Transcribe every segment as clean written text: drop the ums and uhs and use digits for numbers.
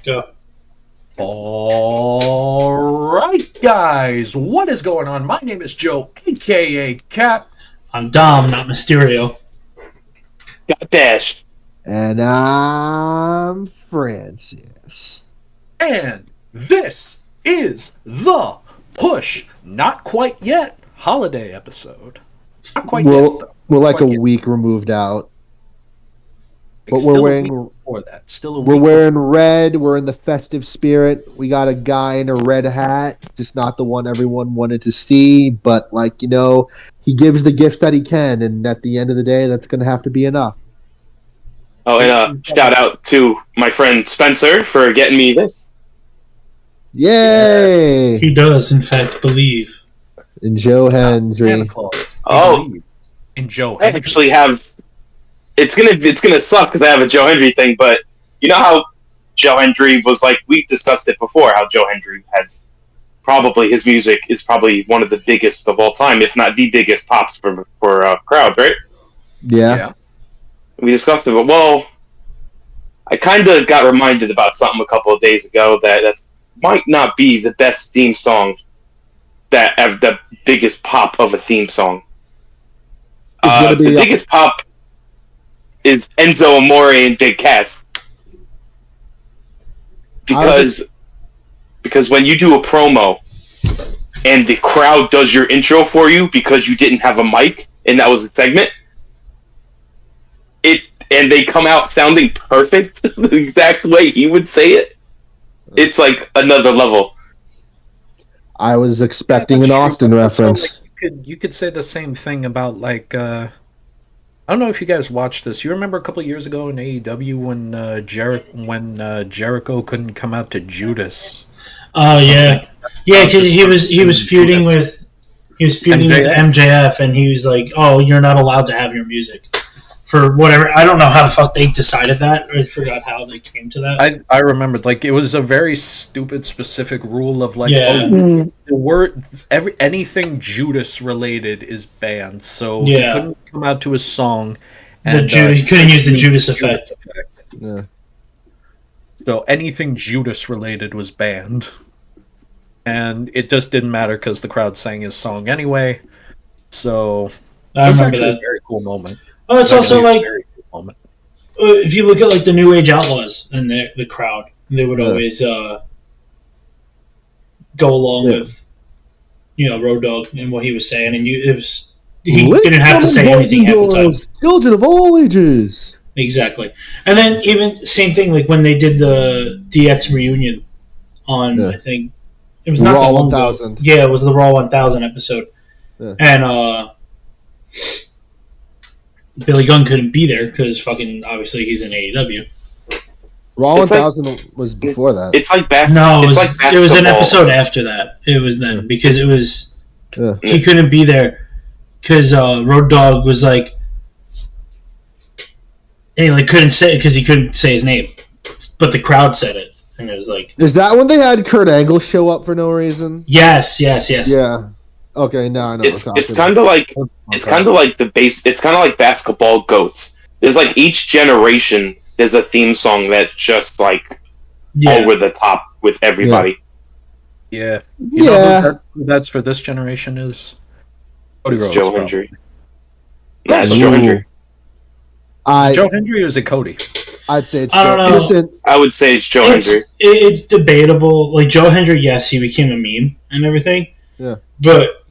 Go. All right, guys, what is going on? My name is Joe, aka Cap. I'm Dom, not Mysterio. Got Dash. And I'm Francis. And this is the Push Not Quite Yet holiday episode. Not quite yet, though. We're like Quite a yet. week removed out. But Still we're a wearing week before that. Still a we're week wearing red. We're in the festive spirit. We got a guy in a red hat, just not the one everyone wanted to see. But he gives the gift that he can, and at the end of the day, that's going to have to be enough. Oh, and shout out to my friend Spencer for getting me this. Yay! He does, in fact, believe. And Joe Santa Hendry. Claus. Oh. And Joe I Hendry. actually have. It's gonna suck because I have a Joe Hendry thing, but you know how Joe Hendry was like, we discussed it before. How Joe Hendry has probably his music is probably one of the biggest of all time, if not the biggest pops for a crowd, right? Yeah. We discussed it, but well, I kind of got reminded about something a couple of days ago that might not be the best theme song that have the biggest pop of a theme song. The biggest pop is Enzo Amore and Big Cass. Because when you do a promo and the crowd does your intro for you because you didn't have a mic and that was a segment, and they come out sounding perfect the exact way he would say it, it's like another level. I was expecting an Austin reference. You could say the same thing about I don't know if you guys watched this. You remember a couple of years ago in AEW when Jericho couldn't come out to Judas? Oh yeah, because he was feuding with MJF, and he was like, "Oh, you're not allowed to have your music." For whatever, I don't know how the fuck they decided that. I forgot how they came to that. I remembered, it was a very stupid, specific rule of Yeah. the word anything Judas related is banned, so he Yeah. couldn't come out to his song. He couldn't use the Judas effect. Yeah. So anything Judas related was banned, and it just didn't matter because the crowd sang his song anyway. So I it was remember actually that. a very cool moment. Oh, it's also like very cool moment. if you look at the New Age Outlaws and the crowd, they would always go along with Road Dogg and what he was saying, and he didn't have to say anything half the time. Children of all ages. Exactly, and then even same thing when they did the DX reunion on I think it was not Raw that long 1000. ago. Yeah, it was the Raw 1000 episode, and Billy Gunn couldn't be there because fucking obviously he's in AEW. Raw 1000 was before that. It's like basketball. No, it was an episode after that. It was then because it was he couldn't be there because Road Dogg was like, and he couldn't say it because he couldn't say his name, but the crowd said it, and it was like, is that when they had Kurt Angle show up for no reason? Yes. Yeah. Okay, now I know. It's kind of like it's kind of like It's kind of like basketball goats. There's each generation. There's a theme song that's just over the top with everybody. Yeah. You know who that's for this generation is? Cody It's Rhodes, Joe probably. Hendry. Yeah, it's Joe Hendry. Is it Joe Hendry or is it Cody? I'd say it's I don't know. Listen, I would say it's Joe Hendry. It's debatable. Joe Hendry, yes, he became a meme and everything. Yeah. But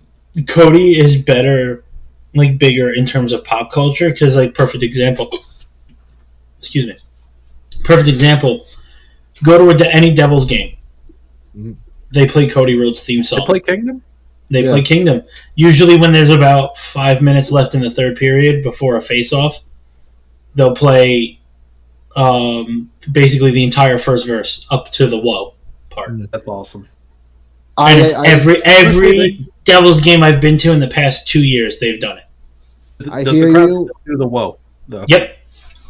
Cody is better, bigger in terms of pop culture because, perfect example. Excuse me. Perfect example. Go to any Devils game. Mhm. They play Cody Rhodes' theme song. They play Kingdom? They play Kingdom. Usually when there's about 5 minutes left in the third period before a face-off, they'll play basically the entire first verse up to the whoa part. That's awesome. And it's every Devils game I've been to in the past 2 years, they've done it. Does the crowd still do the whoa, though? Yep.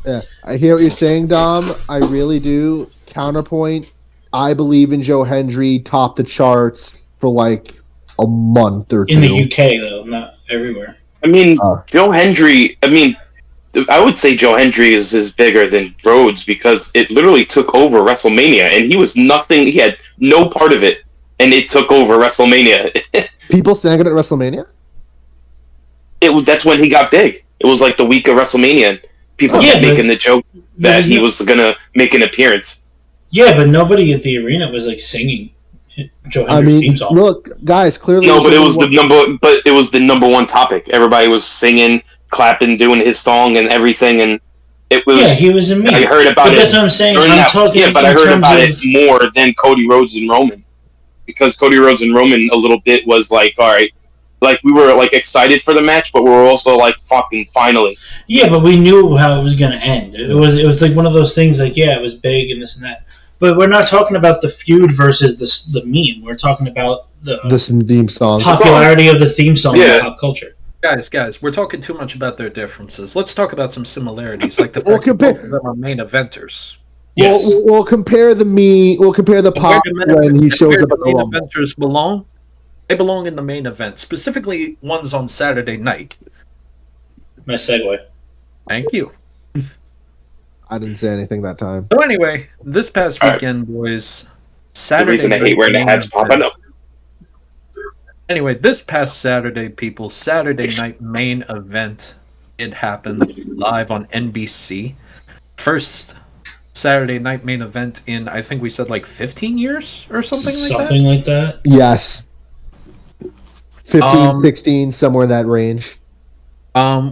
Yeah, I hear what you're saying, Dom. I really do. Counterpoint, I believe in Joe Hendry topped the charts for a month or two. In the UK, though, not everywhere. I mean, Joe Hendry. I mean, I would say Joe Hendry is bigger than Rhodes because it literally took over WrestleMania, and he was nothing. He had no part of it, and it took over WrestleMania. People sang it at WrestleMania? That's when he got big. It was like the week of WrestleMania, and people kept making the joke that he was gonna make an appearance. Yeah, but nobody at the arena was like singing Joe Hendry's theme song. Look, guys, clearly. No, but it was the number one topic. Everybody was singing, clapping, doing his song and everything, and it was. Yeah, he was in me. I heard about it. That's what I'm saying. I'm talking. Yeah, but I heard about it more than Cody Rhodes and Roman, because Cody Rhodes and Roman a little bit was like, all right, like we were like excited for the match, but we were also like fucking finally. Yeah, but we knew how it was going to end. It was like one of those things. Like, yeah, it was big and this and that. But we're not talking about the feud versus the meme. We're talking about the theme song, popularity of the theme song in pop culture. Guys, we're talking too much about their differences. Let's talk about some similarities, like the fact that both of them are main eventers. Yes. We'll compare the pop when he shows up at the main eventers belong. They belong in the main event, specifically ones on Saturday night. Nice segue. Thank you. I didn't say anything that time. So anyway, this past weekend, boys, Saturday. The reason I hate wearing the hats popping up. Anyway, this past Saturday, people, Saturday night main event. It happened live on NBC. First Saturday night main event in, I think we said like 15 years or something like that. Something like that. Yes. 15, 16, somewhere in that range.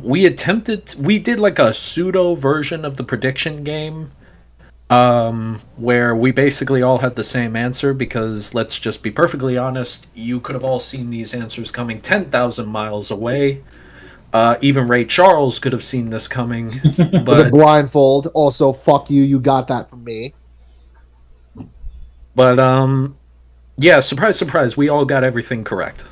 We did like a pseudo version of the prediction game, where we basically all had the same answer because, let's just be perfectly honest, you could have all seen these answers coming 10,000 miles away. Even Ray Charles could have seen this coming. But with a blindfold. Also, fuck you, you got that from me. But, yeah, surprise, surprise, we all got everything correct.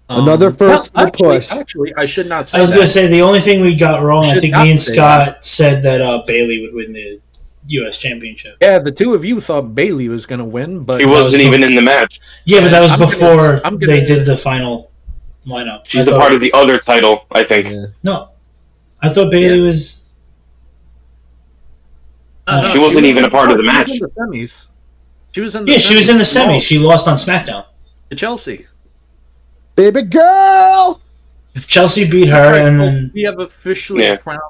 Another first push. Actually, I should not say that. I was going to say, the only thing we got wrong, I think me and Scott said that Bayley would win the U.S. Championship. Yeah, the two of you thought Bayley was going to win, but... He wasn't even in the match. Yeah, but that was before they did the final lineup. She's a part of the other title, I think. Yeah. No. I thought Bayley was... She wasn't even a part of the match. She was in the semis. She was in the semis. She was in the semis. She lost on SmackDown. To Chelsea. Baby girl! Chelsea beat her, and then... We have officially crowned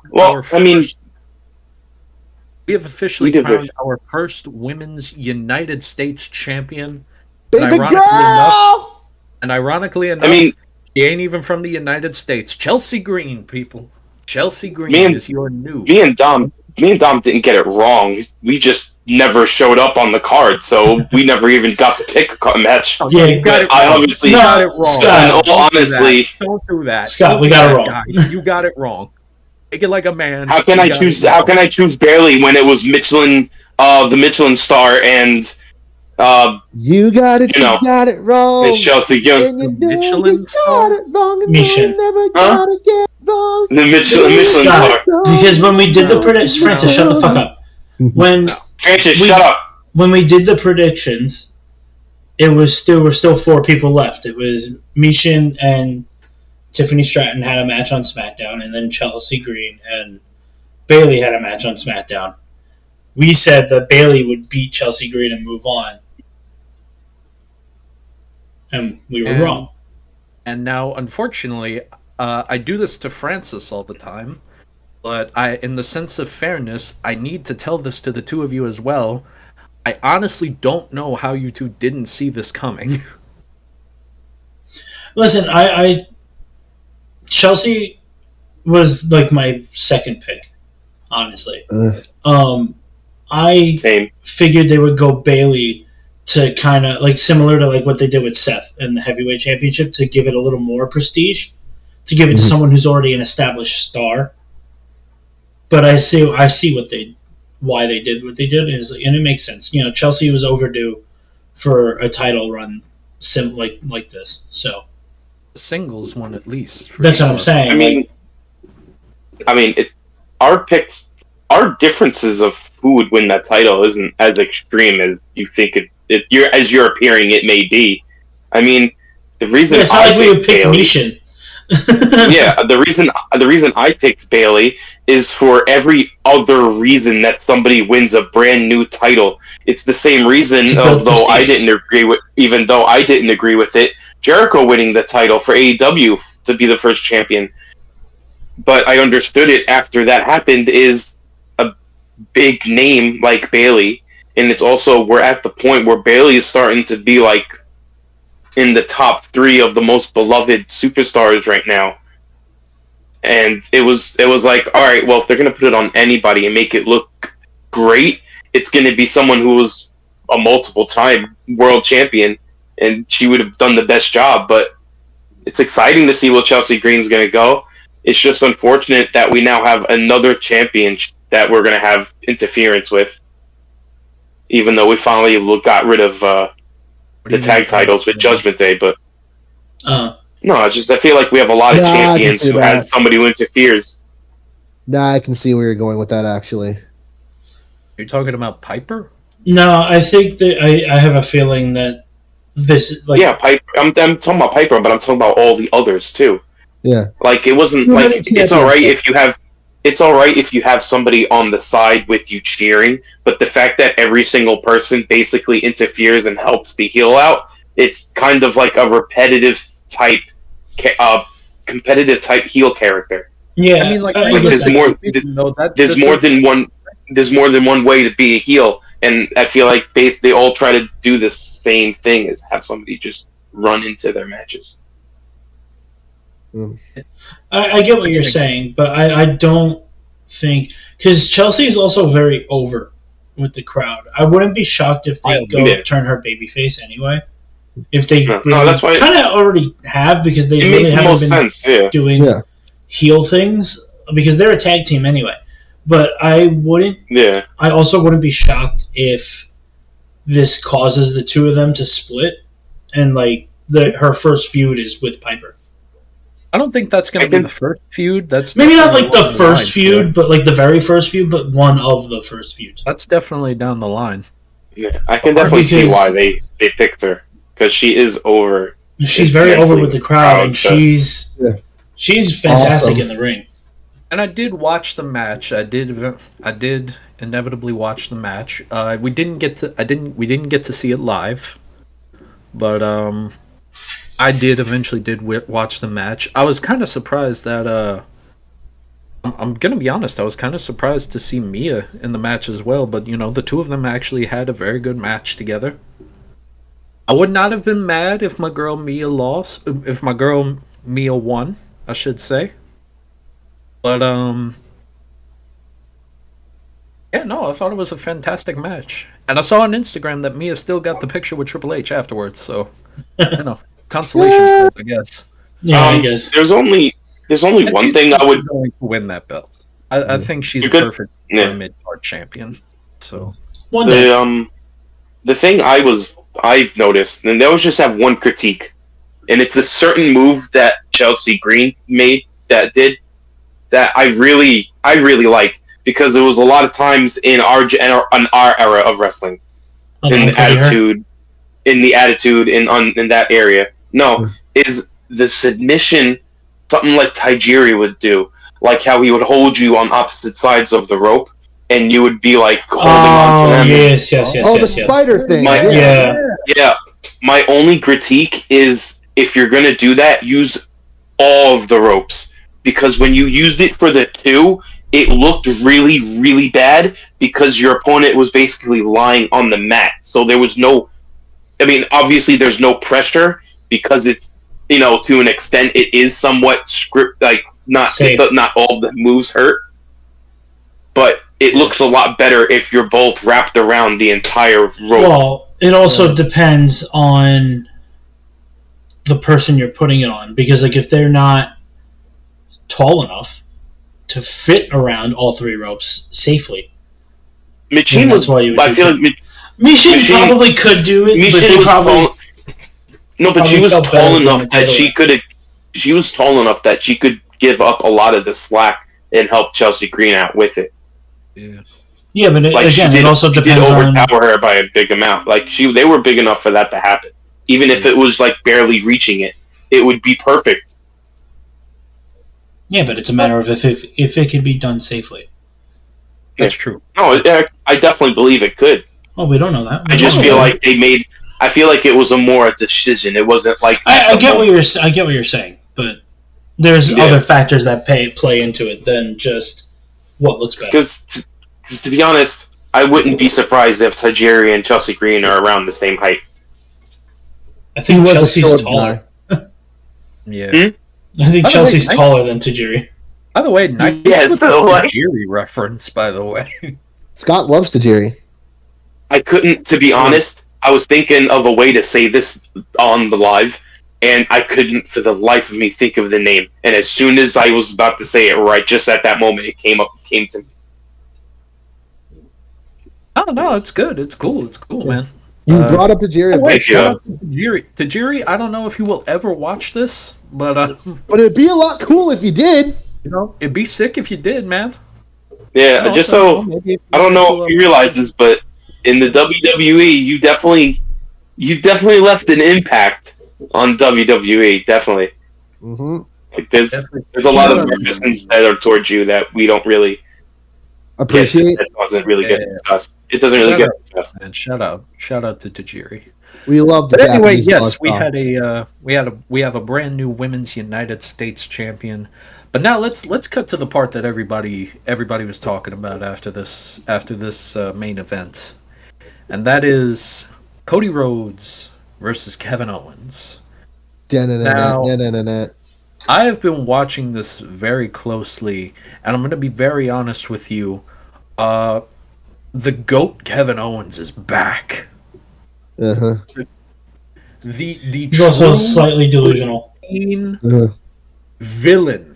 We have officially crowned our first women's United States champion. Baby girl! And ironically enough, she ain't even from the United States. Chelsea Green, people. Chelsea Green is your new... Me and Dom didn't get it wrong. We just never showed up on the card, so we never even got to pick a match. Yeah, you got it wrong. I obviously got it wrong. Scott, honestly, don't do that. Scott, we got it wrong. You got it wrong. Take it like a man. How can I choose Bayley when it was Michelin, the Michelin star, and you got it. You got it wrong. It's Chelsea Young. Michelin star. Michelin. The Michelin star. Because when we did the predictions, Francis, shut the fuck up. Shut up. When we did the predictions, there were still 4 people left. It was Michin and Tiffany Stratton had a match on SmackDown, and then Chelsea Green and Bayley had a match on SmackDown. We said that Bayley would beat Chelsea Green and move on. And we were wrong. And now, unfortunately, I do this to Francis all the time, but in the sense of fairness, I need to tell this to the two of you as well. I honestly don't know how you two didn't see this coming. Listen, Chelsea was like my second pick, honestly. I figured they would go Bayley to kind of like similar to like what they did with Seth in the heavyweight championship, to give it a little more prestige, to give it to someone who's already an established star. But I see why they did what they did, and it makes sense. You know, Chelsea was overdue for a title run like this. So singles one at least. That's what I'm saying. Our differences of who would win that title isn't as extreme as you think as you're appearing it may be. I mean, the reason it's not like we would pick Michin. Yeah, the reason I picked Bayley is for every other reason that somebody wins a brand new title. It's the same reason, although I didn't agree with, even though I didn't agree with it, Jericho winning the title for AEW to be the first champion. But I understood it after that happened is a big name like Bayley, and it's also we're at the point where Bayley is starting to be like in the top 3 of the most beloved superstars right now. And it was like, all right, well, if they're going to put it on anybody and make it look great, it's going to be someone who was a multiple-time world champion, and she would have done the best job. But it's exciting to see where Chelsea Green's going to go. It's just unfortunate that we now have another champion that we're going to have interference with, even though we finally got rid of the tag titles with Judgment Day. But no, it's just I feel like we have a lot of champions who has somebody who interferes. Nah, I can see where you're going with that, actually. You're talking about Piper? No, I think that I have a feeling that this, like, yeah, Piper. I'm talking about Piper, but I'm talking about all the others too. Yeah, like it wasn't like it's all right if you have. It's all right if you have somebody on the side with you cheering, but the fact that every single person basically interferes and helps the heel out, it's kind of like a repetitive type, competitive type heel character. Yeah, I mean, like there's more than one. There's more than one way to be a heel, and I feel like they all try to do the same thing: is have somebody just run into their matches. I get what you're saying, but I don't think, because Chelsea is also very over with the crowd. I wouldn't be shocked if they turn her babyface anyway. If they that's why kind of already have, because they really haven't been doing heel things, because they're a tag team anyway. But I wouldn't. Yeah. I also wouldn't be shocked if this causes the two of them to split, and like her first feud is with Piper. I don't think that's going to be the first feud. That's maybe not like the first feud, but like the very first feud, but one of the first feuds. That's definitely down the line. Yeah, I can definitely see why they picked her, because she is over. She's very over with the crowd, and she's fantastic in the ring. And I did watch the match. I did inevitably watch the match. We didn't get to see it live, but I did watch the match. I was kind of surprised that I'm gonna be honest. I was kind of surprised to see Mia in the match as well. But the two of them actually had a very good match together. I would not have been mad if my girl Mia lost. If my girl Mia won, I should say. But yeah, no, I thought it was a fantastic match, and I saw on Instagram that Mia still got the picture with Triple H afterwards. So consolation prize, I guess. Yeah, I guess there's only one thing I would going to win that belt. I think she's perfect for a mid-card champion. So the thing I've noticed, and they always just have one critique, and it's a certain move that Chelsea Green made that I really like, because there was a lot of times in our era of wrestling, in the attitude in that area. No, is the submission something like Tajiri would do, like how he would hold you on opposite sides of the rope, and you would be like holding on to them. Yes. The spider thing. Yeah. My only critique is, if you're gonna do that, use all of the ropes. Because when you used it for the 2, it looked really, really bad, because your opponent was basically lying on the mat. So there was no... I mean, obviously there's no pressure, because it, to an extent, it is somewhat not all the moves hurt. But it looks a lot better if you're both wrapped around the entire rope. Well, it also depends on the person you're putting it on. Because, like, if they're not tall enough to fit around all 3 ropes safely. Michin was. I feel like Michin probably could do it. Michin was tall. No, but she was tall enough that she could. She was tall enough that she could give up a lot of the slack and help Chelsea Green out with it. Yeah, but it also depends on. Overpower her by a big amount. Like they were big enough for that to happen. Even if it was like barely reaching it, it would be perfect. Yeah, but it's a matter of if it can be done safely. That's true. No, I definitely believe it could. Well, we don't know that. I just feel like I feel like it was more a decision. It wasn't like I get what you're saying, but there's other factors that play into it than just what looks better. Because to be honest, I wouldn't be surprised if Tajiri and Chelsea Green are around the same height. I think Chelsea's taller. Yeah. I think Chelsea's taller than Tajiri. By the way, nice with the Tajiri reference, by the way. Scott loves Tajiri. I couldn't, to be honest, I was thinking of a way to say this on the live, and I couldn't for the life of me think of the name. And as soon as I was about to say it right, just at that moment, it came to me. Oh, no, it's good. It's cool. It's cool, man. You brought up Tajiri. Wait, shout out to Tajiri. Tajiri, I don't know if you will ever watch this, but it'd be a lot cool if you did. You know, it'd be sick if you did, man. Yeah, just so I don't know if you realize this, but in the WWE, you definitely left an impact on WWE. Definitely. Mm-hmm. Like there's a lot of references that are towards you that we don't really appreciate. It doesn't really get discussed. It doesn't really get discussed. And shout out to Tajiri. We love the But anyway, Japanese yes, style. we have a brand new women's United States champion. But now let's cut to the part that everybody was talking about after this main event, and that is Cody Rhodes versus Kevin Owens. Now, I have been watching this very closely, and I'm going to be very honest with you. The GOAT Kevin Owens is back. Uh-huh. He's also slightly delusional. Villain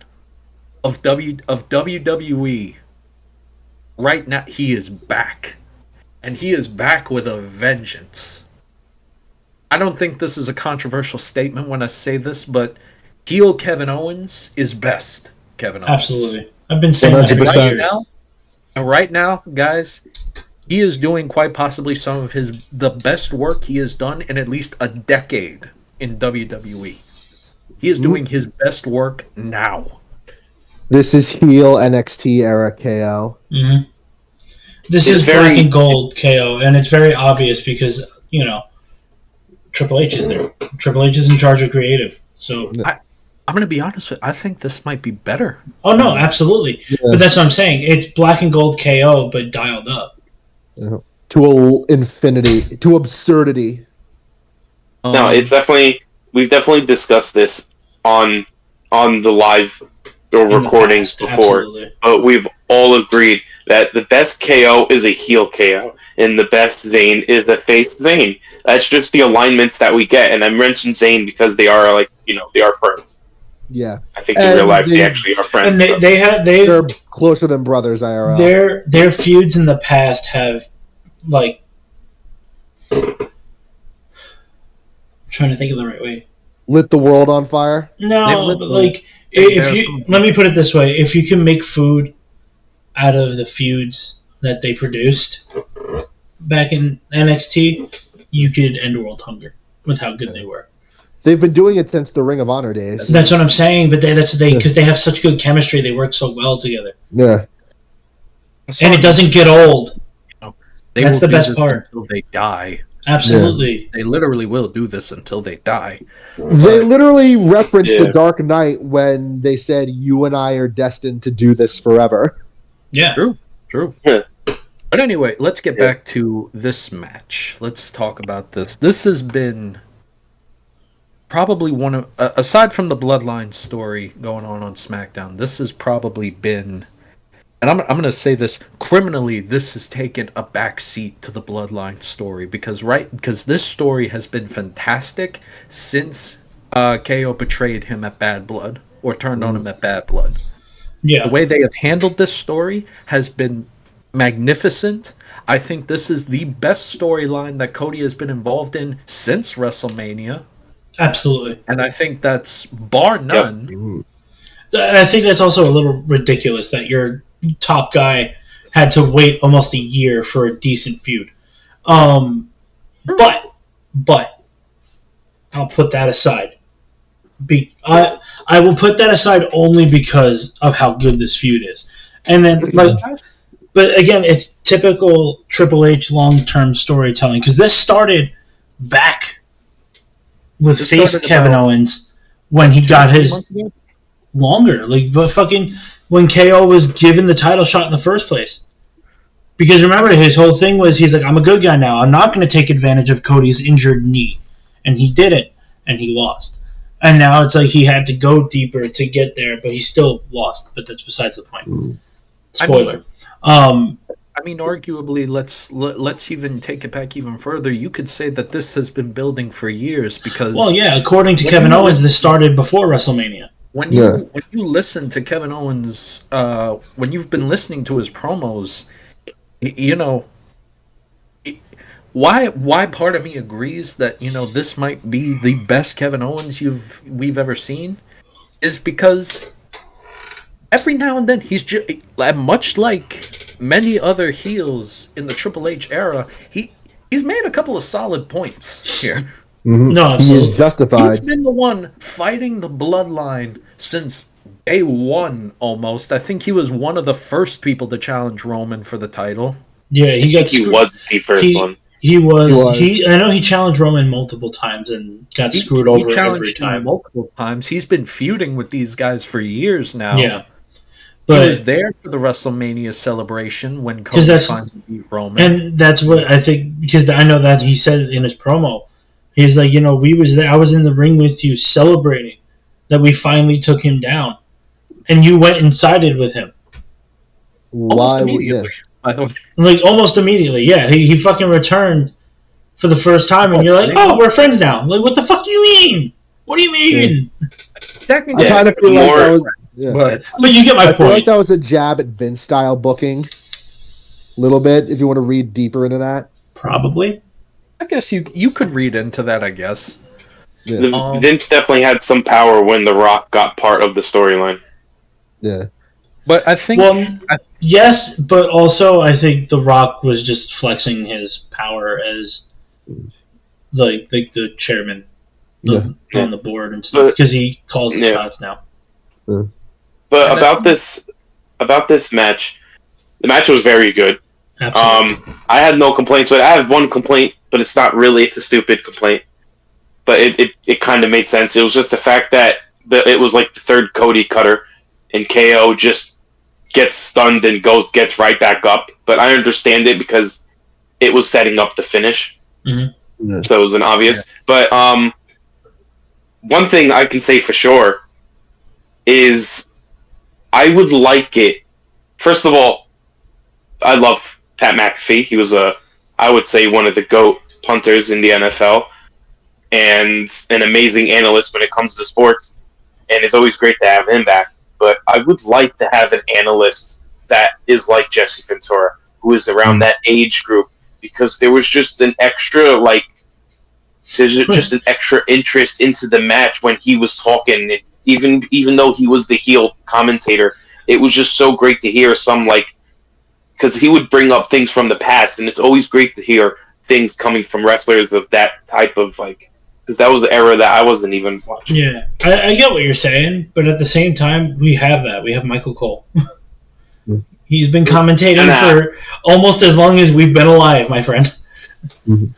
of WWE. Right now, he is back, and he is back with a vengeance. I don't think this is a controversial statement when I say this, but heel Kevin Owens is best Kevin Owens. Absolutely. I've been saying that for years. Right now, guys, he is doing quite possibly some of the best work he has done in at least a decade in WWE. He is doing his best work now. This is heel NXT era KO. Mm-hmm. This is black and gold KO, and it's very obvious because, you know, Triple H is there. Triple H is in charge of creative. So I'm going to be honest with you. I think this might be better. Oh, no, absolutely. Yeah. But that's what I'm saying. It's black and gold KO, but dialed up. To infinity. To absurdity. No, it's definitely... We've definitely discussed this on the live recordings before. Absolutely. But we've all agreed that the best KO is a heel KO, and the best Zayn is a face Zayn. That's just the alignments that we get. And I mentioned Zayn because they are, they are friends. Yeah, I think in real life they actually are friends. And they're closer than brothers IRL. Their feuds in the past have, I'm trying to think of the right way. Lit the world on fire? No, but let me put it this way: if you can make food out of the feuds that they produced back in NXT, you could end world hunger with how good they were. They've been doing it since the Ring of Honor days. That's what I'm saying, but because they have such good chemistry, they work so well together. Yeah, and it doesn't get old. That's the best part. Until they die. Absolutely, they literally will do this until they die. They literally referenced the Dark Knight when they said, "You and I are destined to do this forever." Yeah, true. Yeah. But anyway, let's get back to this match. Let's talk about this. This has been probably one of, aside from the Bloodline story going on SmackDown, this has probably been, and I'm going to say this, criminally, this has taken a back seat to the Bloodline story because this story has been fantastic since KO betrayed him at Bad Blood or turned on him at Bad Blood. Yeah. The way they have handled this story has been magnificent. I think this is the best storyline that Cody has been involved in since WrestleMania. Absolutely. And I think that's bar none. Yep. I think that's also a little ridiculous that your top guy had to wait almost a year for a decent feud. But I'll put that aside. I I will put that aside only because of how good this feud is. And then, but again, it's typical Triple H long-term storytelling, because this started back with face Kevin Owens when he got his longer, but fucking when KO was given the title shot in the first place. Because remember, his whole thing was, he's like, I'm a good guy now. I'm not going to take advantage of Cody's injured knee. And he didn't, and he lost. And now it's like he had to go deeper to get there, but he still lost. But that's besides the point. Spoiler. I mean, arguably, let's even take it back even further. You could say that this has been building for years because... Well, yeah, according to Kevin Owens, this started before WrestleMania. When you listen to Kevin Owens, when you've been listening to his promos... You know, why part of me agrees that, you know, this might be the best Kevin Owens we've ever seen is because every now and then he's just, much like many other heels in the Triple H era, he's made a couple of solid points here. Mm-hmm. No, absolutely. He's justified. He's been the one fighting the bloodline since day one, almost. I think he was one of the first people to challenge Roman for the title. Yeah, he was the first one. He was. I know he challenged Roman multiple times and got screwed over every time. Multiple times. He's been feuding with these guys for years now. Yeah, but he was there for the WrestleMania celebration when Cody finally beat Roman, and that's what I think, because I know that he said it in his promo. He's like, you know, we was there. I was in the ring with you, celebrating that we finally took him down. And you went and sided with him. Why? Like, almost immediately, yeah. He fucking returned for the first time, and you're like, oh, we're friends now. Like, what the fuck do you mean? What do you mean? Technically, I kind of feel like that was, but you get my point. I feel like that was a jab at Vince-style booking. A little bit, if you want to read deeper into that. Probably. I guess you could read into that, I guess. Yeah. Vince definitely had some power when The Rock got part of the storyline. Yeah. But I think... yes, but also I think The Rock was just flexing his power as like the chairman on the board and stuff, because he calls the shots now. Yeah. But about this match, the match was very good. Absolutely. I had no complaints with it. I have one complaint, but it's not really. It's a stupid complaint. But it kind of made sense. It was just the fact that it was like the third Cody cutter, and KO just gets stunned and gets right back up. But I understand it because it was setting up the finish. Mm-hmm. Yeah. So it was an obvious. Yeah. But one thing I can say for sure is I would like it. First of all, I love Pat McAfee. He was I would say one of the GOAT punters in the NFL and an amazing analyst when it comes to sports. And it's always great to have him back. But I would like to have an analyst that is like Jesse Ventura, who is around that age group, because there was just an extra, there's just an extra interest into the match when he was talking. Even though he was the heel commentator, it was just so great to hear because he would bring up things from the past, and it's always great to hear things coming from wrestlers of that type of, because that was the era that I wasn't even watching. Yeah, I get what you're saying, but at the same time, we have that. We have Michael Cole. He's been commentating for almost as long as we've been alive, my friend.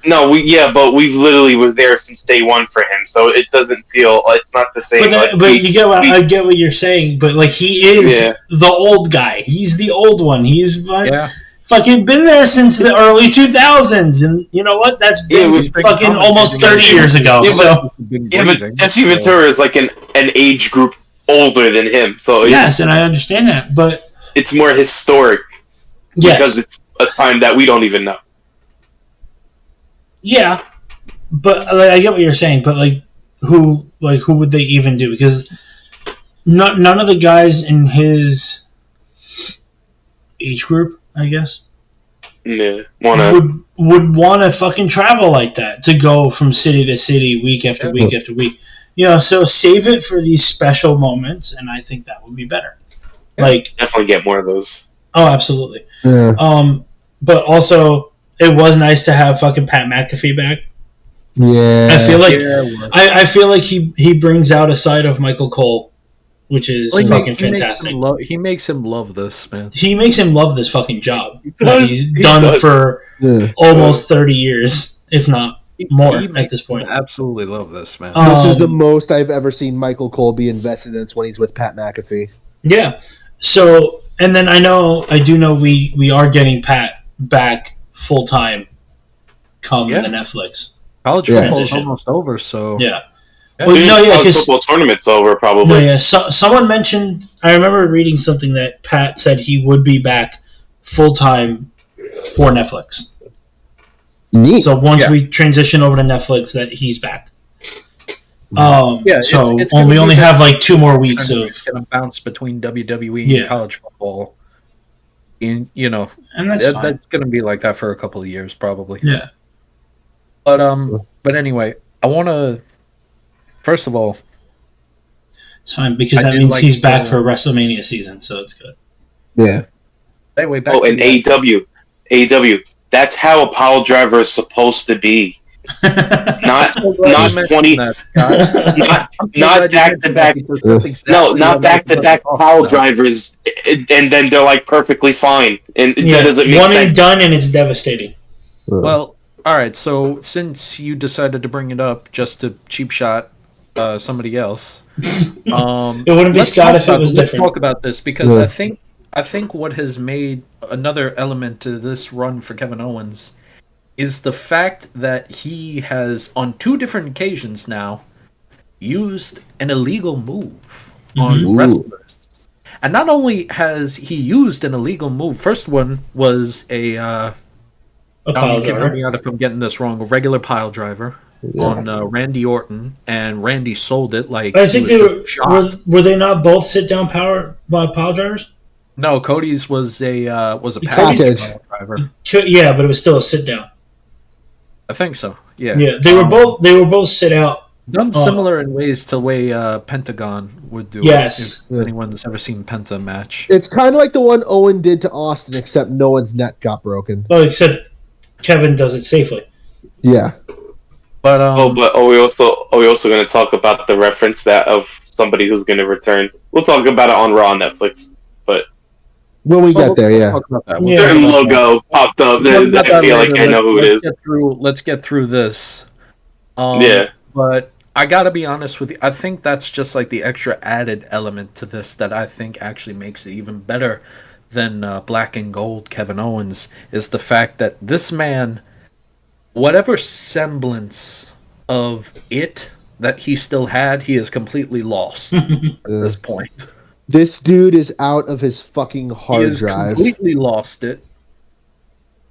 No, but we've literally was there since day one for him, so it doesn't feel, it's not the same. But you get what I get what you're saying, but he is the old guy. He's the old one. He's fucking been there since the early 2000s, and you know what? That's been fucking almost 30 years ago. But Jesse Ventura is like an age group older than him, so yes, and I understand that, but it's more historic because it's a time that we don't even know. Yeah, but I get what you're saying, but who would they even do? Because none of the guys in his age group, I guess, would want to fucking travel like that, to go from city to city, week after week after week. So save it for these special moments, and I think that would be better. Definitely get more of those. Oh, absolutely. Yeah. But also, it was nice to have fucking Pat McAfee back. Yeah. I feel like he brings out a side of Michael Cole which is Well, fucking fantastic. He makes him love this, man. He makes him love this fucking job He that does. he's He done does. for Yeah. almost 30 years, if not more He at makes this point. him absolutely love this, man. This is the Um, most I've ever seen Michael Cole be invested in when he's with Pat McAfee. Yeah. So, and then I do know we are getting Pat back full time come Yeah. the Netflix. College Yeah. football is Transition. almost over, so Yeah. Yeah. Well, no, yeah, College 'cause- football tournament's over, probably. No, yeah. Someone mentioned. I remember reading something that Pat said he would be back full time for Netflix. Neat. So once Yeah. we transition over to Netflix, that he's back. Yeah, So it's gonna we be only the- have like 2 more weeks of, it's gonna bounce between WWE Yeah. and college football. And and that's fine. that's gonna be like that for a couple of years, probably. Yeah. But anyway, I want to first of all, It's fine because I that did means like he's back the- for WrestleMania season, so it's good. Yeah. anyway, back Oh, to and the- AEW. That's how a pile driver is supposed to be. Not I'm so glad not you mentioned 20 that, Scott. not I'm so not glad you mentioned back-to-back- that because that's exactly no, what not I'm back to back talking pile about. drivers, and then they're like perfectly fine, and Yeah, that doesn't make one sense. and done, and it's devastating. Well, all right. So since you decided to bring it up just to cheap shot somebody else, It wouldn't be let's Scott talk if it about- was let's different. talk about this because Yeah. I think what has made another element to this run for Kevin Owens is the fact that he has on 2 different occasions now used an illegal move on Mhm. wrestlers. And not only has he used an illegal move, first one was a A Tom, pile you can help driver. me out if I'm getting this wrong. A regular pile driver on Randy Orton, and Randy sold it like I he think was they just shocked. were they not both sit down pile drivers? No, Cody's was a Cody's- package pile driver. Yeah, but it was still a sit down. I think so. Yeah. Yeah, they were both sit out. done similar in ways to the way Pentagon would do. Yes. It, if anyone's ever seen Penta match. It's kind of like the one Owen did to Austin, except no one's neck got broken. Oh, except Kevin does it safely. Yeah. But Are we also going to talk about the reference that of somebody who's going to return? We'll talk about it on Raw on Netflix. But When we get there, yeah. Talk about that. Yeah. certain logo popped up, and I feel like I know who it is. Let's get through this. Yeah. But I gotta be honest with you. I think that's just like the extra added element to this that I think actually makes it even better than Black and Gold Kevin Owens is the fact that this man, whatever semblance of it that he still had, he is completely lost at this point. This dude is out of his fucking He hard has drive. completely lost it.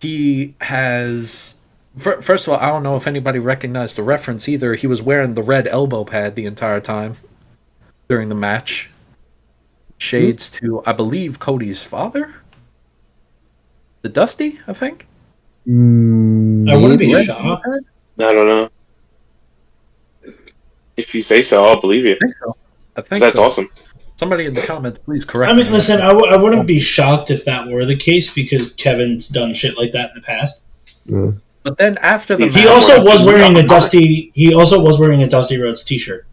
He has. First of all, I don't know if anybody recognized the reference either. He was wearing the red elbow pad the entire time during the match. Shades to, I believe, Cody's father? The Dusty, I think? I wouldn't be Maybe. shocked. I don't know. If you say so, I'll believe you. I think so. I think That's so. awesome. Somebody in the comments, please correct I mean, me. listen, I wouldn't be shocked if that were the case because Kevin's done shit like that in the past. Yeah. But then after the He He match, also was Someone- wearing a Dusty. He also was wearing a Dusty Rhodes T-shirt.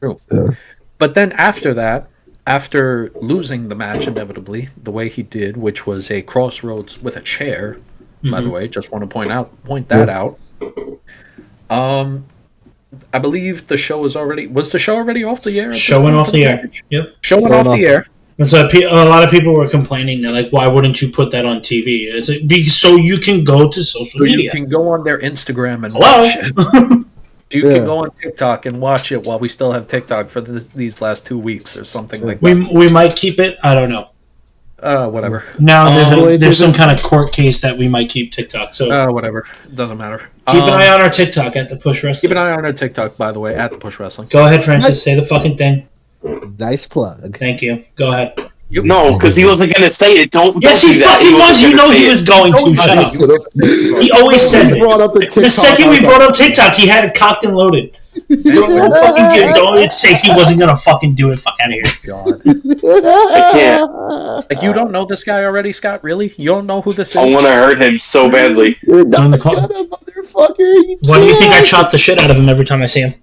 But then after that, after losing the match inevitably, the way he did, which was a crossroads with a chair, by the way, just want to point that out. I believe the show was the show already off the air? at this Showing point off for the air. match? Yep. Showing off the air. And so a lot of people were complaining. They're like, "Why wouldn't you put that on TV?" It's like, so you can go to social So you media. can go on their Instagram and Hello. watch it. You Yeah. can go on TikTok and watch it while we still have TikTok for these last 2 weeks or something like that. we might keep it. I don't know. Whatever. Now Oh, there's some kind of court case that we might keep TikTok. So Whatever. Doesn't matter. keep an eye on our TikTok at the Push Wrestling. Keep an eye on our TikTok, by the way, at the Push Wrestling. Go ahead, Francis. Say the fucking thing. Nice plug. Thank you. Go ahead. No, because he wasn't going to say it. Don't Yes, do he that. fucking was. wasn't You gonna know say he it. was going to. Shut up. He always says it. Brought up the The second we brought up TikTok, he had it cocked and loaded. Don't fucking get. Don't say he wasn't gonna fucking do it. Fuck out of here. God. I can't. Like, you don't know this guy already, Scott? Really? You don't know who this is? I want to hurt him so badly. You're Join the not club. gonna, motherfucker. Why do you think I chop the shit out of him every time I see him?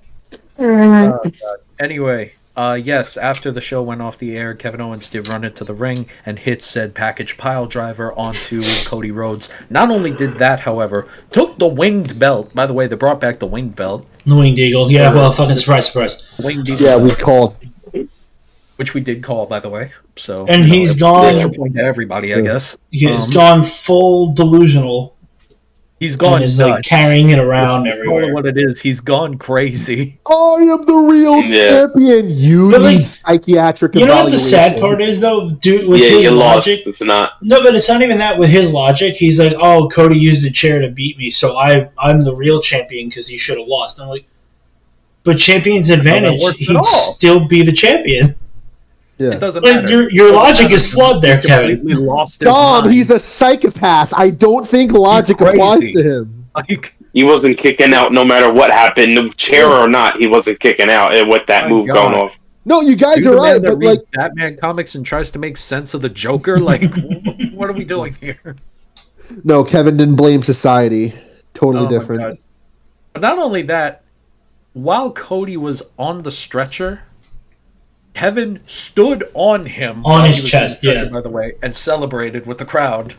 Anyway, Yes, after the show went off the air, Kevin Owens did run into the ring and hit said package pile driver onto Cody Rhodes. Not only did that, however, took the winged belt. By the way, they brought back the winged belt. The Winged Eagle. Yeah, well, fucking surprise. Winged Eagle Yeah, belt, we called. which we did call, by the way. So, And he's gone. Extra point to everybody, I guess. He's gone full delusional. He's gone And is nuts. like carrying it around Let's call it everywhere. what it is. He's gone crazy. I am the real Yeah. champion. You But, need like, psychiatric You know what the sad evaluation. part is, though? Dude, with Yeah, his you logic. lost. It's not. No, but it's not even that. With his logic, he's like, "Oh, Cody used a chair to beat me, so I'm the real champion because he should have lost." I'm like, but champion's advantage, works at he'd all. still be the champion. It Yeah. doesn't Like, matter. your It doesn't logic matter. is flawed there, He's Kevin. completely lost his Tom, mind. he's a psychopath. I don't think logic crazy. applies to him. Like, He wasn't kicking out no matter what happened, chair or not. He wasn't kicking out with that My move God. going off. No, you guys you're are the man right, that but reads like, Batman comics and tries to make sense of the Joker. Like, what are we doing here? no, Kevin didn't blame society. Totally Oh my different. God. But not only that, while Cody was on the stretcher, Kevin stood on him On while his he was chest, the stretcher, yeah. by the way, and celebrated with the crowd.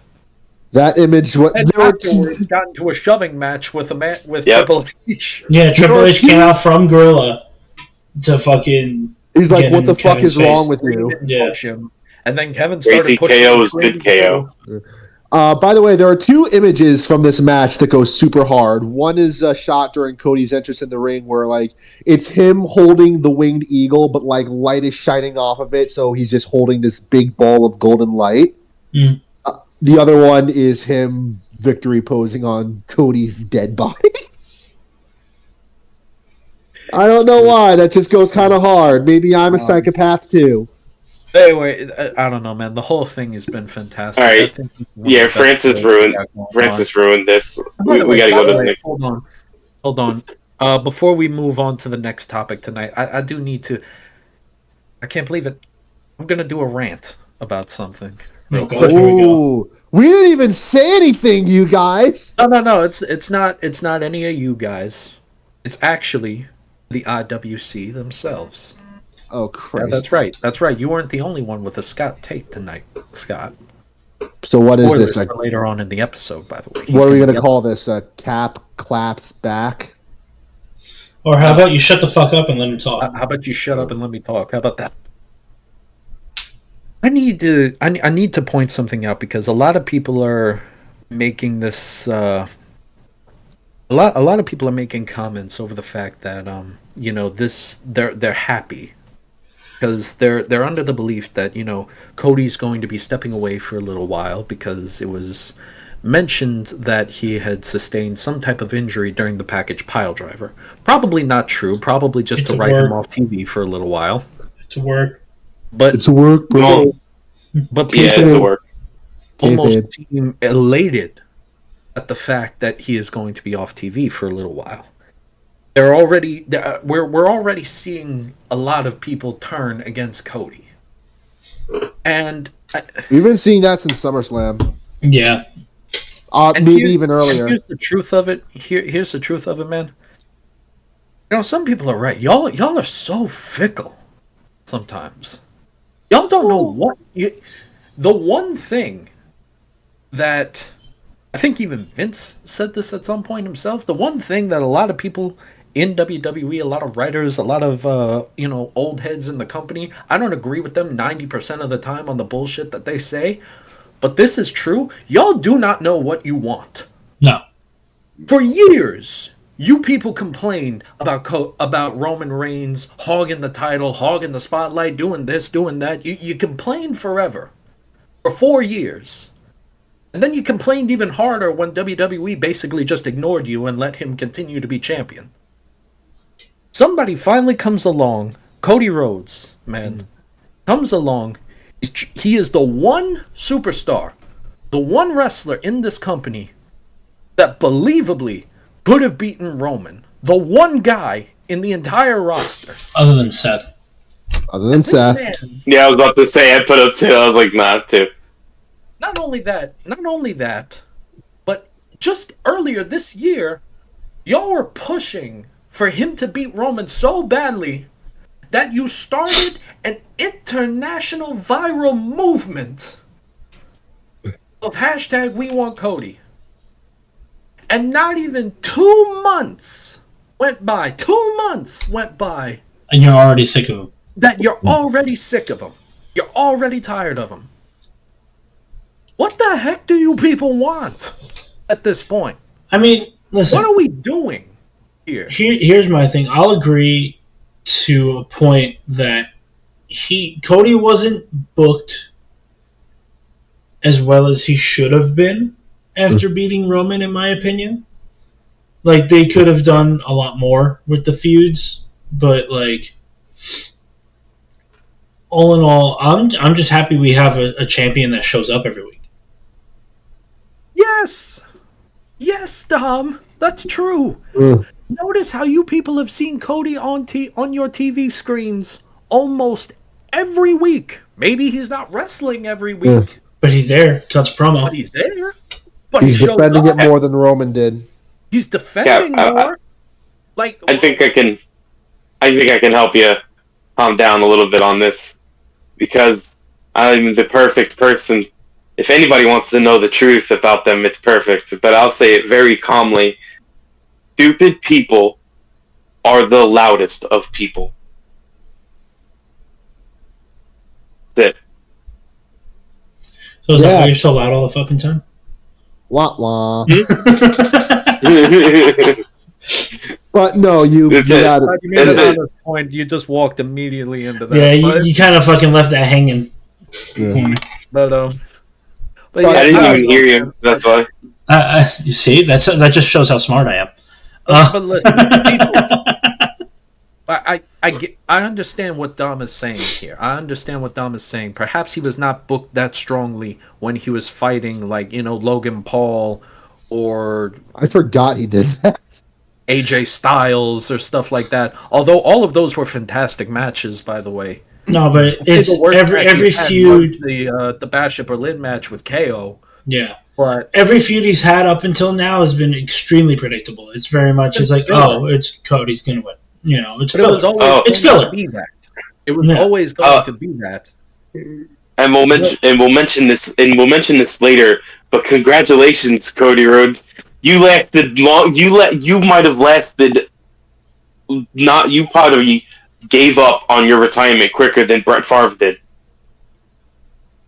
That image, what And there were afterwards, got into a shoving match with Yep. Triple H. Yeah, Triple know, H came out from Gorilla to fucking. he's like, get what in the fuck Kevin's is wrong face. with you? Yeah. Push him. And then Kevin started Crazy pushing KO him is good crazy KO. too. By the way, there are two images from this match that go super hard. One is a shot during Cody's entrance in the ring where, like, it's him holding the winged eagle, but, like, light is shining off of it, so he's just holding this big ball of golden light. Mm. The other one is him victory posing on Cody's dead body. I don't know why. That just goes kind of hard. Maybe I'm a psychopath, too. Anyway, I don't know, man. The whole thing has been fantastic. All right. I think it's one of Yeah, the best Francis shows ruined. we got going on. Francis ruined this. By the We way, got to by go the to the way, next. Hold on. Before we move on to the next topic tonight, I do need to. I can't believe it. I'm gonna do a rant about something. Oh, God, here we go. Ooh. We didn't even say anything, you guys. No. It's not any of you guys. It's actually the IWC themselves. Oh, Yeah, Christ. that's right. You weren't the only one with a Scott take tonight, Scott. So what is Spoilers this? Like, for later on in the episode, by the way. He's what are we gonna going to get- call this? Cap claps back? Or how about you shut the fuck up and let him talk? How about you shut up and let me talk? How about that? I need to point something out because a lot of people are making this. A lot of people are making comments over the fact that this they're happy because they're under the belief that Cody's going to be stepping away for a little while because it was mentioned that he had sustained some type of injury during the package pile driver. Probably not true. Probably just It's to a write him work. off TV for a little while. To work. But It's a work, bro. Well, but yeah, people it's a work. almost seem elated at the fact that he is going to be off TV for a little while. We're already seeing a lot of people turn against Cody, and We've been seeing that since SummerSlam. Yeah. And Maybe here- even earlier. here's the truth of it. Here's the truth of it, man. Some people are right. Y'all are so fickle sometimes. Y'all don't know what the one thing that I think even Vince said this at some point himself. The one thing that a lot of people in WWE, a lot of writers, a lot of old heads in the company, I don't agree with them 90% of the time on the bullshit that they say, but this is true. Y'all do not know what you want. No. For years, you people complained about Roman Reigns hogging the title, hogging the spotlight, doing this, doing that. You complained forever. For 4 years. And then you complained even harder when WWE basically just ignored you and let him continue to be champion. Somebody finally comes along. Cody Rhodes, man, comes along. He is the one superstar, the one wrestler in this company that believably could have beaten Roman. The one guy in the entire roster. Other than Seth. Other than This Seth. man, Yeah, I was about to say I put up two. I was like, nah, two. not only that, but just earlier this year, y'all were pushing for him to beat Roman so badly that you started an international viral movement of hashtag We Want Cody. And not even 2 months went by. 2 months went by. And you're already sick of him. That you're already sick of him. You're already tired of him. What the heck do you people want at this point? I mean, listen. What are we doing here? Here's my thing. I'll agree to a point that Cody wasn't booked as well as he should have been after beating Roman, in my opinion. Like, they could have done a lot more with the feuds, but like, all in all, I'm just happy we have a champion that shows up every week. Yes, Dom, that's true. Notice how you people have seen Cody on your TV screens almost every week. Maybe he's not wrestling every week, but he's there. Cuts promo. But he's there. But he's defending it more than Roman did. He's defending more. I think I can help you calm down a little bit on this, because I'm the perfect person. If anybody wants to know the truth about them, it's perfect. But I'll say it very calmly. Stupid people are the loudest of people. That. So is that why you're so loud all the fucking time? Wah wah. But no, you got it. You made it on point. You just walked immediately into that. Yeah, you kind of fucking left that hanging. Yeah. But yeah, I didn't even hear you. That's why. You see, that just shows how smart I am. But listen, I understand what Dom is saying here. I understand what Dom is saying. Perhaps he was not booked that strongly when he was fighting, like, Logan Paul or... I forgot he did that. AJ Styles or stuff like that. Although all of those were fantastic matches, by the way. No, but it's every feud... The Bash at Berlin match with KO. Yeah. But every feud he's had up until now has been extremely predictable. It's very much, it's like, it's Cody's going to win. It's filler. It's filler. It was always going to be that. And we'll mention this later. But congratulations, Cody Rhodes. You lasted long. You might have lasted. Not you. Probably gave up on your retirement quicker than Brett Favre did.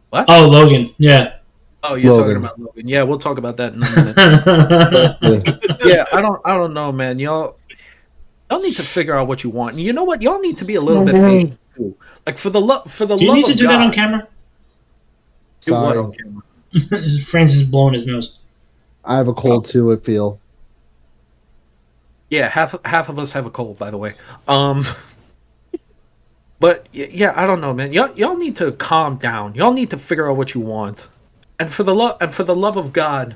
What? Oh, Logan. Yeah. Oh, you're talking about Logan. Yeah, we'll talk about that in a minute. Yeah, I don't know, man. Y'all need to figure out what you want. And you know what? Y'all need to be a little bit patient too. Like for the love of God. Do you need to do that on camera? Do what on camera? Francis is blowing his nose. I have a cold too, I feel. Yeah, half of us have a cold, by the way. But yeah, I don't know, man. Y'all need to calm down. Y'all need to figure out what you want. And for the love of God,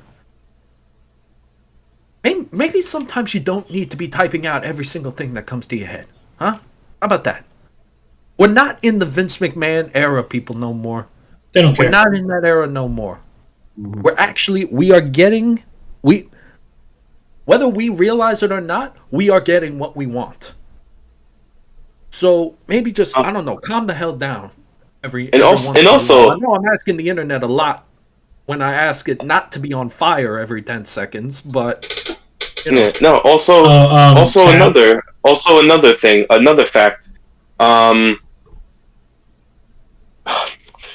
maybe sometimes you don't need to be typing out every single thing that comes to your head, huh? How about that? We're not in the Vince McMahon era, people, no more. They don't care. We're not in that era no more. Mm-hmm. Whether we realize it or not, we are getting what we want. So maybe just I don't know, calm the hell down. Also, I know I'm asking the internet a lot when I ask it not to be on fire every 10 seconds, but also another thing, another fact. Damn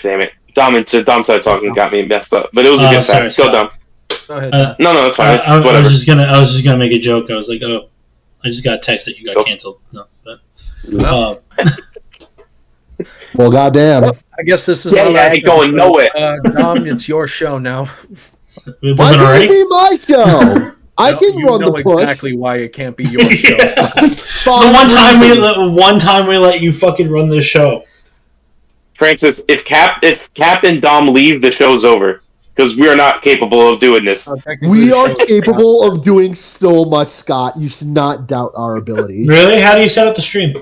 it. Dom started talking, got me messed up. But it was a good fact. Go, Dom. Go ahead. No, it's fine. I was just gonna make a joke. I was like, I just got a text that you got canceled. No, but well, goddamn. I guess this is I ain't going nowhere. Dom, it's your show now. Why can't it be my show? I can run the push. Exactly why it can't be your show. The one time we let you fucking run this show. Francis, if Cap and Dom leave, the show's over. Because we are not capable of doing this. We are capable of doing so much, Scott. You should not doubt our ability. Really? How do you set up the stream?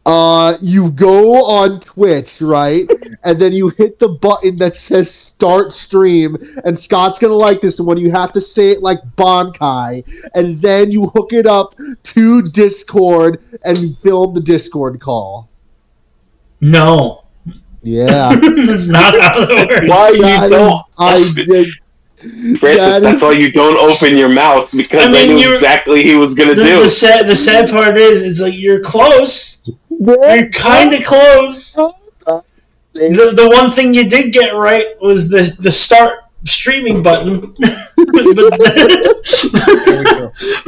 You go on Twitch, right? And then you hit the button that says start stream, and Scott's gonna like this one. You have to say it like Bankai, and then you hook it up to Discord and film the Discord call. No. Yeah. That's not how it works. Why you don't? Francis, that's why you don't open your mouth, because I knew exactly he was gonna do. The sad part is, it's like you're close. You're kind of close. The one thing you did get right was the start streaming button, but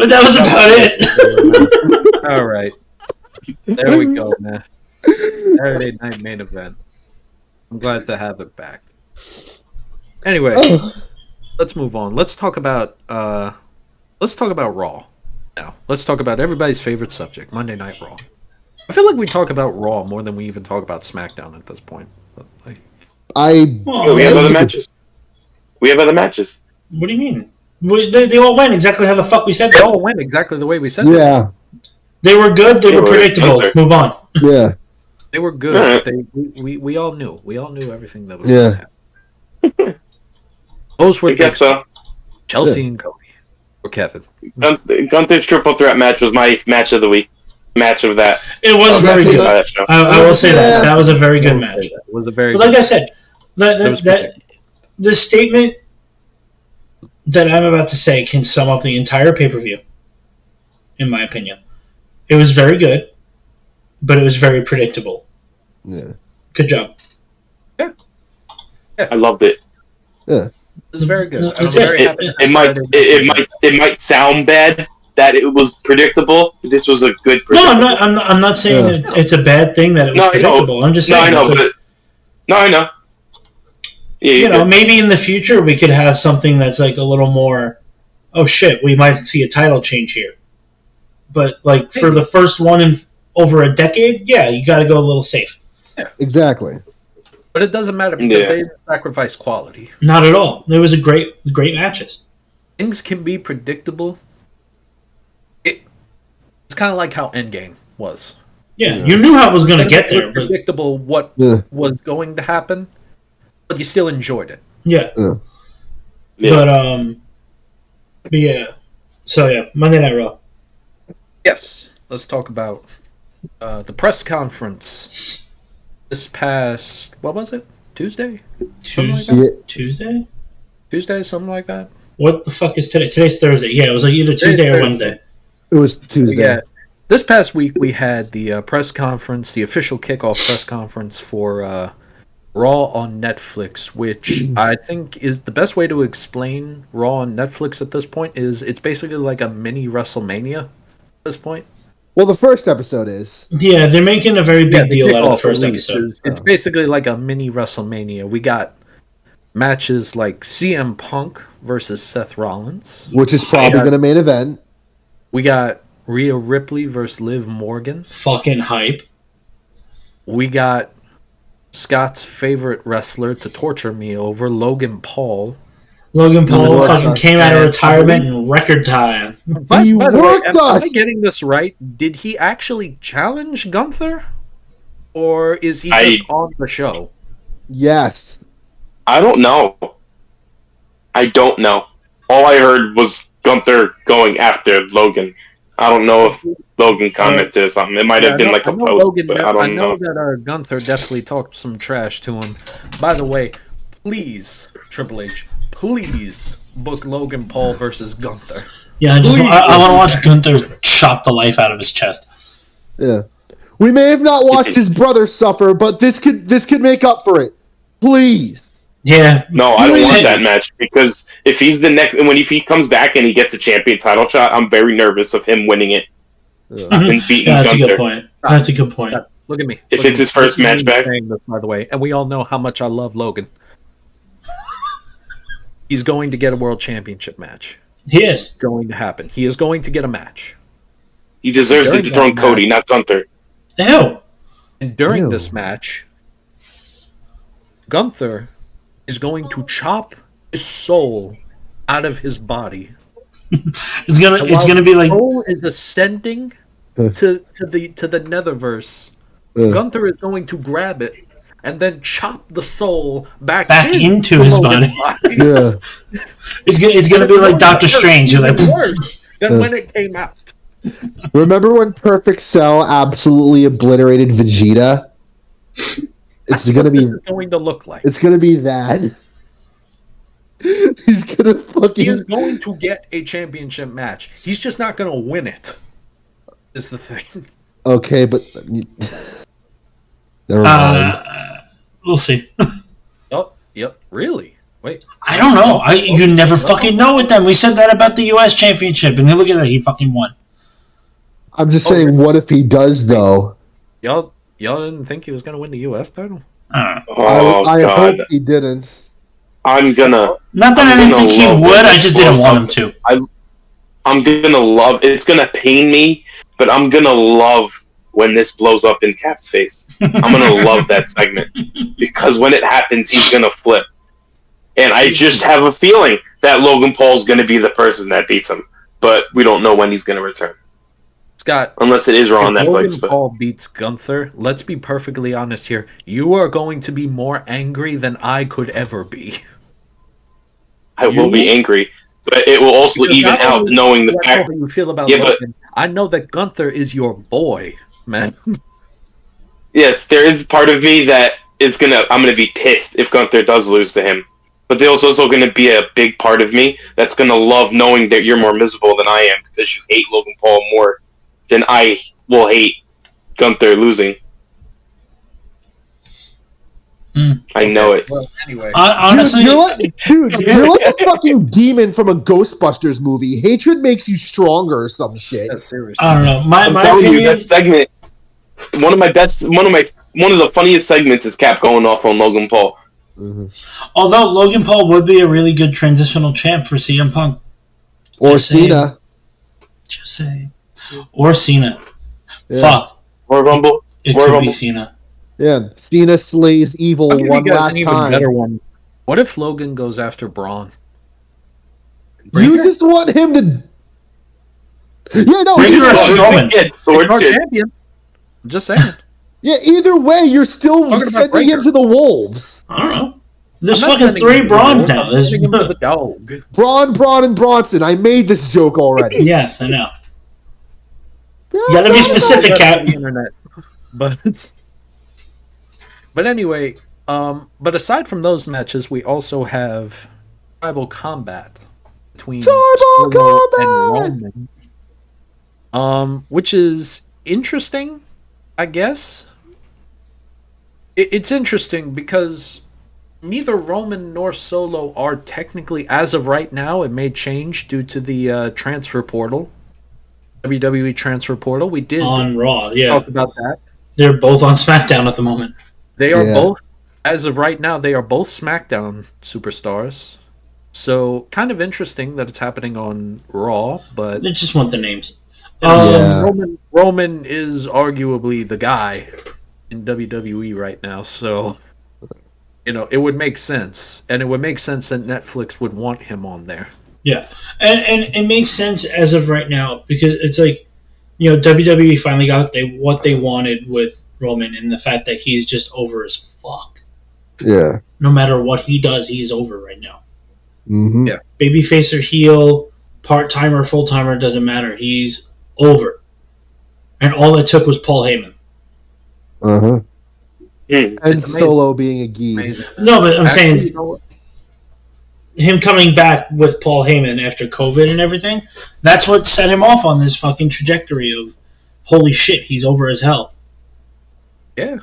that was about it. All right, there we go, man. Saturday night main event. I'm glad to have it back. Anyway, let's move on. Let's talk about Raw now. Let's talk about everybody's favorite subject, Monday Night Raw. I feel like we talk about Raw more than we even talk about SmackDown at this point. But, like, we have other matches. We have other matches. What do you mean? They all went exactly how the fuck we said. They all went exactly the way we said. Yeah. They were good. They were predictable. Move on. Yeah. They were good. Right. We all knew. We all knew everything that was going to happen. Those were Chelsea and Cody. Or Kevin. Gunther's triple threat match was my match of the week. Match of that. It was very good. I will say that. That was a very good match. It was a very like I said, the statement that I'm about to say can sum up the entire pay-per-view, in my opinion. It was very good, but it was very predictable. Yeah. Good job. Yeah. I loved it. Yeah. It was very good. It might sound bad that it was predictable. This was a good. No, I'm not saying it's a bad thing that it was predictable. I'm just saying. I know. Yeah, maybe in the future we could have something that's like a little more. Oh shit, we might see a title change here. But like for the first one in over a decade, yeah, you got to go a little safe. Yeah, exactly. But it doesn't matter because they didn't sacrifice quality. Not at all. There was great matches. Things can be predictable. It's kind of like how Endgame was. Yeah, you knew how it was going to get there. Predictable what was going to happen, but you still enjoyed it. Yeah. But yeah. So yeah, Monday Night Raw. Yes, let's talk about the press conference this past, what was it? Tuesday, Tuesday, something like that. What the fuck is today? Today's Thursday. Yeah, it was like either Tuesday or Wednesday. It was Tuesday. So, yeah, this past week we had the press conference, the official kickoff press conference for Raw on Netflix, which I think is the best way to explain Raw on Netflix at this point. Is it's basically like a mini WrestleMania at this point. Well, the first episode is. Yeah, they're making a very big deal out of the first episode. It's basically like a mini WrestleMania. We got matches like CM Punk versus Seth Rollins, which is probably going to main event. We got Rhea Ripley versus Liv Morgan. Fucking hype. We got Scott's favorite wrestler to torture me over, Logan Paul. Logan Paul fucking came out of retirement in record time. By the way, am I getting this right? Did he actually challenge Gunther? Or is he just on the show? Yes. I don't know. All I heard was Gunther going after Logan. I don't know if Logan commented or something. It might have been like a post, but I don't know. I know that Gunther definitely talked some trash to him. By the way, please, Triple H, please book Logan Paul versus Gunther. Yeah, I want to watch Gunther chop the life out of his chest. Yeah. We may have not watched his brother suffer, but this could make up for it. Please. Yeah. No, I don't want that match because if he's the next, if he comes back and he gets a champion title shot, I'm very nervous of him winning it and beating That's Gunther. A good point. That's a good point. Look at me. If it's his first match back, this, by the way, and we all know how much I love Logan. He's going to get a world championship match. He is going to happen. He is going to get a match. He deserves to dethrone Cody, not Gunther. Ew. And during this match, Gunther is going to chop his soul out of his body. It's gonna be like soul is ascending to the netherverse Gunther is going to grab it and then chop the soul back into his body. Yeah. It's gonna be like Doctor Strange. You're like, worse than when it came out. Remember when Perfect Cell absolutely obliterated Vegeta? That's what this is going to look like. It's gonna be that. He's gonna fucking. He is going to get a championship match. He's just not going to win it. Is the thing. Okay, but never mind. We'll see. Oh, yep. Really? Wait. I don't know. You never fucking know with them. We said that about the U.S. Championship, and then look at that. He fucking won. I'm just saying, what if he does though? Y'all didn't think he was going to win the U.S. title? I hope he didn't. I'm gonna. Not that I didn't think he would. I just didn't want him to. I'm gonna love. It's gonna pain me, but I'm gonna love when this blows up in Cap's face. I'm gonna love that segment because when it happens, he's gonna flip. And I just have a feeling that Logan Paul's gonna be the person that beats him, but we don't know when he's gonna return. Scott, unless it is Raw on Logan Netflix. Paul beats Gunther. Let's be perfectly honest here. You are going to be more angry than I could ever be. I will be angry, but it will also even out knowing the fact how you feel about Logan. I know that Gunther is your boy, man. Yes, there is part of me that I'm gonna be pissed if Gunther does lose to him. But there's also gonna be a big part of me that's gonna love knowing that you're more miserable than I am because you hate Logan Paul more than I will hate Gunther losing. I know it. Well, anyway, honestly, you're like a fucking demon from a Ghostbusters movie. Hatred makes you stronger or some shit. that's serious. I don't know. I'm My telling opinion. you, that segment, one of the funniest segments is Cap going off on Logan Paul. Mm-hmm. Although Logan Paul would be a really good transitional champ for CM Punk. Or Just saying. Cena. Just saying. Or Cena. Yeah. Fuck. Or Rumble. It Or could Rumble. be Cena. Yeah, Cena slays evil I'll give one you guys last an even time. better one. What if Logan goes after Braun? You just want him to. Yeah, no. Breaker or Strowman? Sword Our kid. champion. I'm just saying. Yeah, either way, you're still Talking about sending him Breaker. to the wolves. I don't know. There's I'm not fucking sending 3 him to the Brawns wolves, now. I'm There's sending him to the dog. Braun, and Bronson. I made this joke already. Yes, I know. You gotta be specific, That's Cap. on the internet. But anyway, but aside from those matches, we also have tribal combat between Solo and Roman, which is interesting, I guess. It's interesting because neither Roman nor Solo are technically, as of right now, it may change due to the transfer portal, WWE transfer portal. We did On Raw, yeah. talk about that. They're both on SmackDown at the moment. They are both, as of right now, they are both SmackDown superstars. So, kind of interesting that it's happening on Raw, but They just want the names. Yeah. Roman is arguably the guy in WWE right now, so it would make sense, and it would make sense that Netflix would want him on there. Yeah, and it makes sense as of right now because it's like, WWE finally got what they wanted with Roman, and the fact that he's just over as fuck. Yeah. No matter what he does, he's over right now. Mm-hmm. Yeah. Babyface or heel, part-timer, full-timer, doesn't matter. He's over. And all it took was Paul Heyman. Uh-huh. Mm. And Solo being a geek. Amazing. No, but I'm Actually, saying him coming back with Paul Heyman after COVID and everything, that's what set him off on this fucking trajectory of, holy shit, he's over as hell. Yeah.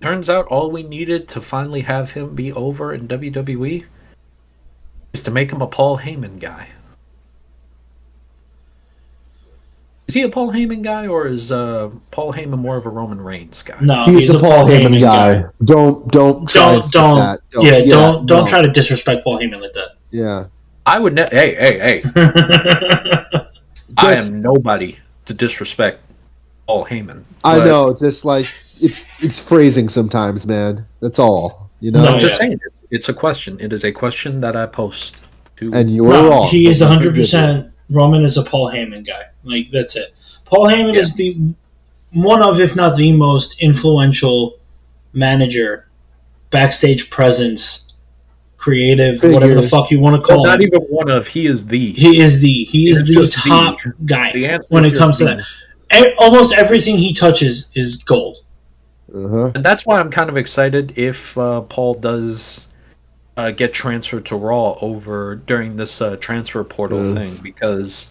Turns out all we needed to finally have him be over in WWE is to make him a Paul Heyman guy. Is he a Paul Heyman guy, or is Paul Heyman more of a Roman Reigns guy? No, He's a Paul Heyman guy. Don't try Don't try to disrespect Paul Heyman like that. Yeah. I would hey. I am nobody to disrespect Paul Heyman. I know, just like it's phrasing sometimes, man. That's all. No, I'm just saying it's a question. It is a question that I post to. And you were wrong. He is 100%. Roman is a Paul Heyman guy. Like, that's it. Paul Heyman is the one of, if not the most influential manager, backstage presence, creative, whatever the fuck you want to call Not him. even one of. He is the. He is the just top the guy answer when it is comes to the- that. Almost everything he touches is gold. Uh-huh. And that's why I'm kind of excited if Paul does get transferred to Raw over during this transfer portal thing, because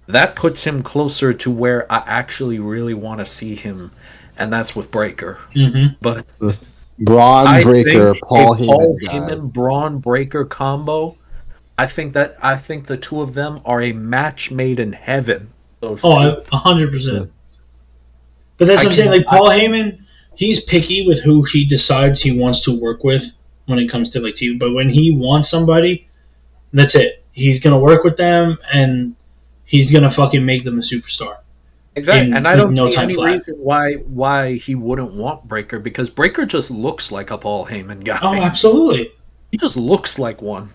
that puts him closer to where I actually really want to see him, and that's with Breaker. Mm-hmm. But Braun Breaker, think Paul a Heyman, Braun Breaker combo. I think the two of them are a match made in heaven. Those two. 100%. But that's what I'm saying. Like Paul Heyman, he's picky with who he decides he wants to work with when it comes to like TV. But when he wants somebody, that's it. He's gonna work with them, and he's gonna fucking make them a superstar. Exactly, and I don't no see time any flat. reason why he wouldn't want Breaker, because Breaker just looks like a Paul Heyman guy. Oh, absolutely. He just looks like one.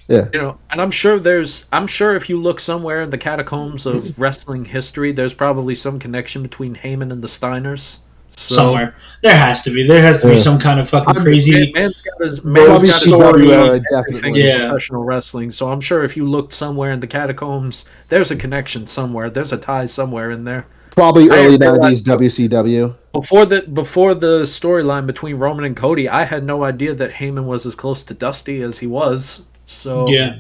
Yeah. You know, and I'm sure if you look somewhere in the catacombs of wrestling history, there's probably some connection between Heyman and the Steiners. So, Somewhere. There has to be. There has to be some kind of fucking crazy. Man's got his WCW story era, on everything definitely. in professional wrestling. So I'm sure if you looked somewhere in the catacombs, there's a connection somewhere. There's a tie somewhere in there. Probably I early didn't realize- 90s WCW. Before the storyline between Roman and Cody, I had no idea that Heyman was as close to Dusty as he was. So Yeah.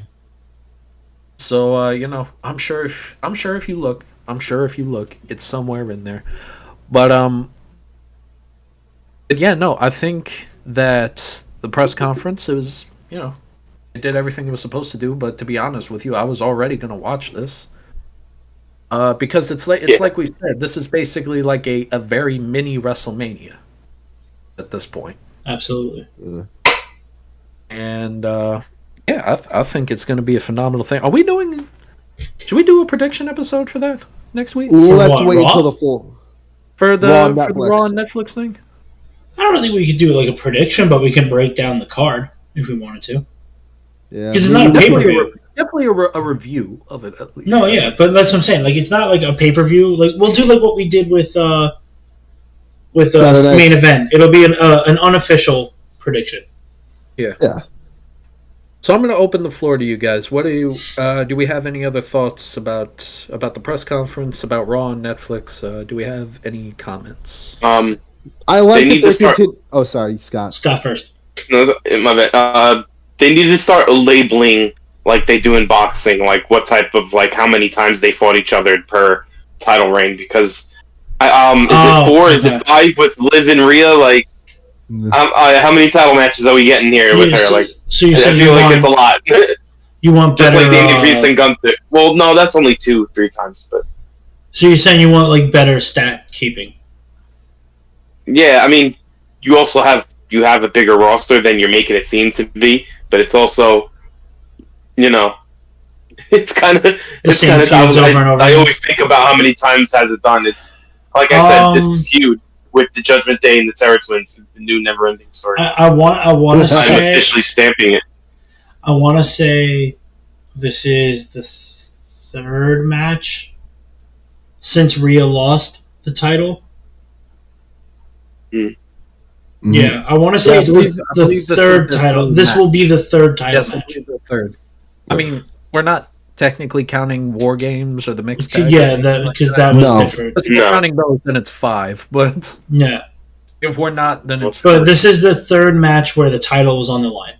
So you know, I'm sure if you look, it's somewhere in there. But yeah, no, I think that the press conference, it was, you know, it did everything it was supposed to do. But to be honest with you, I was already gonna watch this. Because it's like we said, this is basically like a very mini WrestleMania at this point. Absolutely. And yeah, I think it's going to be a phenomenal thing. Should we do a prediction episode for that next week? Let's what, wait Raw? until the full. For the Raw for the Netflix. Raw and Netflix thing? I don't think we could do like a prediction, but we can break down the card if we wanted to. Yeah. Because it's not a pay-per-view. Definitely a review of it, at least. No, yeah, but that's what I'm saying. Like, it's not like a pay-per-view. Like, we'll do like what we did with Saturday. main event. It'll be an unofficial prediction. Yeah. So I'm going to open the floor to you guys. What do we have any other thoughts about the press conference, about Raw and Netflix? Do we have any comments? I They like need to start- Oh, sorry, Scott. Scott first. No, my bad. They need to start labeling like they do in boxing, like what type of, like how many times they fought each other per title reign. Because is it 4? Is it 5 with Liv and Rhea? Like, how many title matches are we getting here with her? Like, So you I said feel like it's a lot. you want Just better, like Damian Priest and Gunther. Well, no, that's only 2-3 times, but so you're saying you want like better stat keeping. yeah, I mean, you also have a bigger roster than you're making it seem to be, but it's also, you know, it's kind of same feuds over and over I again. always think about how many times has it done. It's like I said, this is huge with the Judgment Day and the Terror Twins, the new never-ending story. I want to I'm say officially stamping it. I want to say this is the third match since Rhea lost the title. Mhm. Yeah, I want to say Yeah, I it's believe the this is third the title. third This will match. be the third title Yes, I match. believe the third. I mean, we're not technically counting War Games or the mixed tag. Yeah, because that was No. different. If we're No. counting those, then it's 5. But Yeah, if we're not, then it's. but this is the third match where the title was on the line.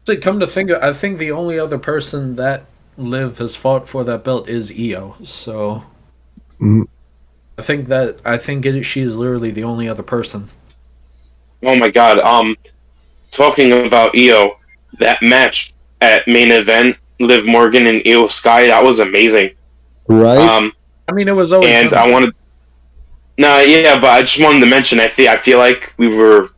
So come to think of, I think the only other person that Liv has fought for that belt is Io. So Mhm. I think she is literally the only other person. Oh my god. Talking about Io, that match at main event, Liv Morgan and Io Sky, that was amazing. Right? I mean, it was always. And gonna I be. wanted. No, yeah, but I just wanted to mention. I feel like we were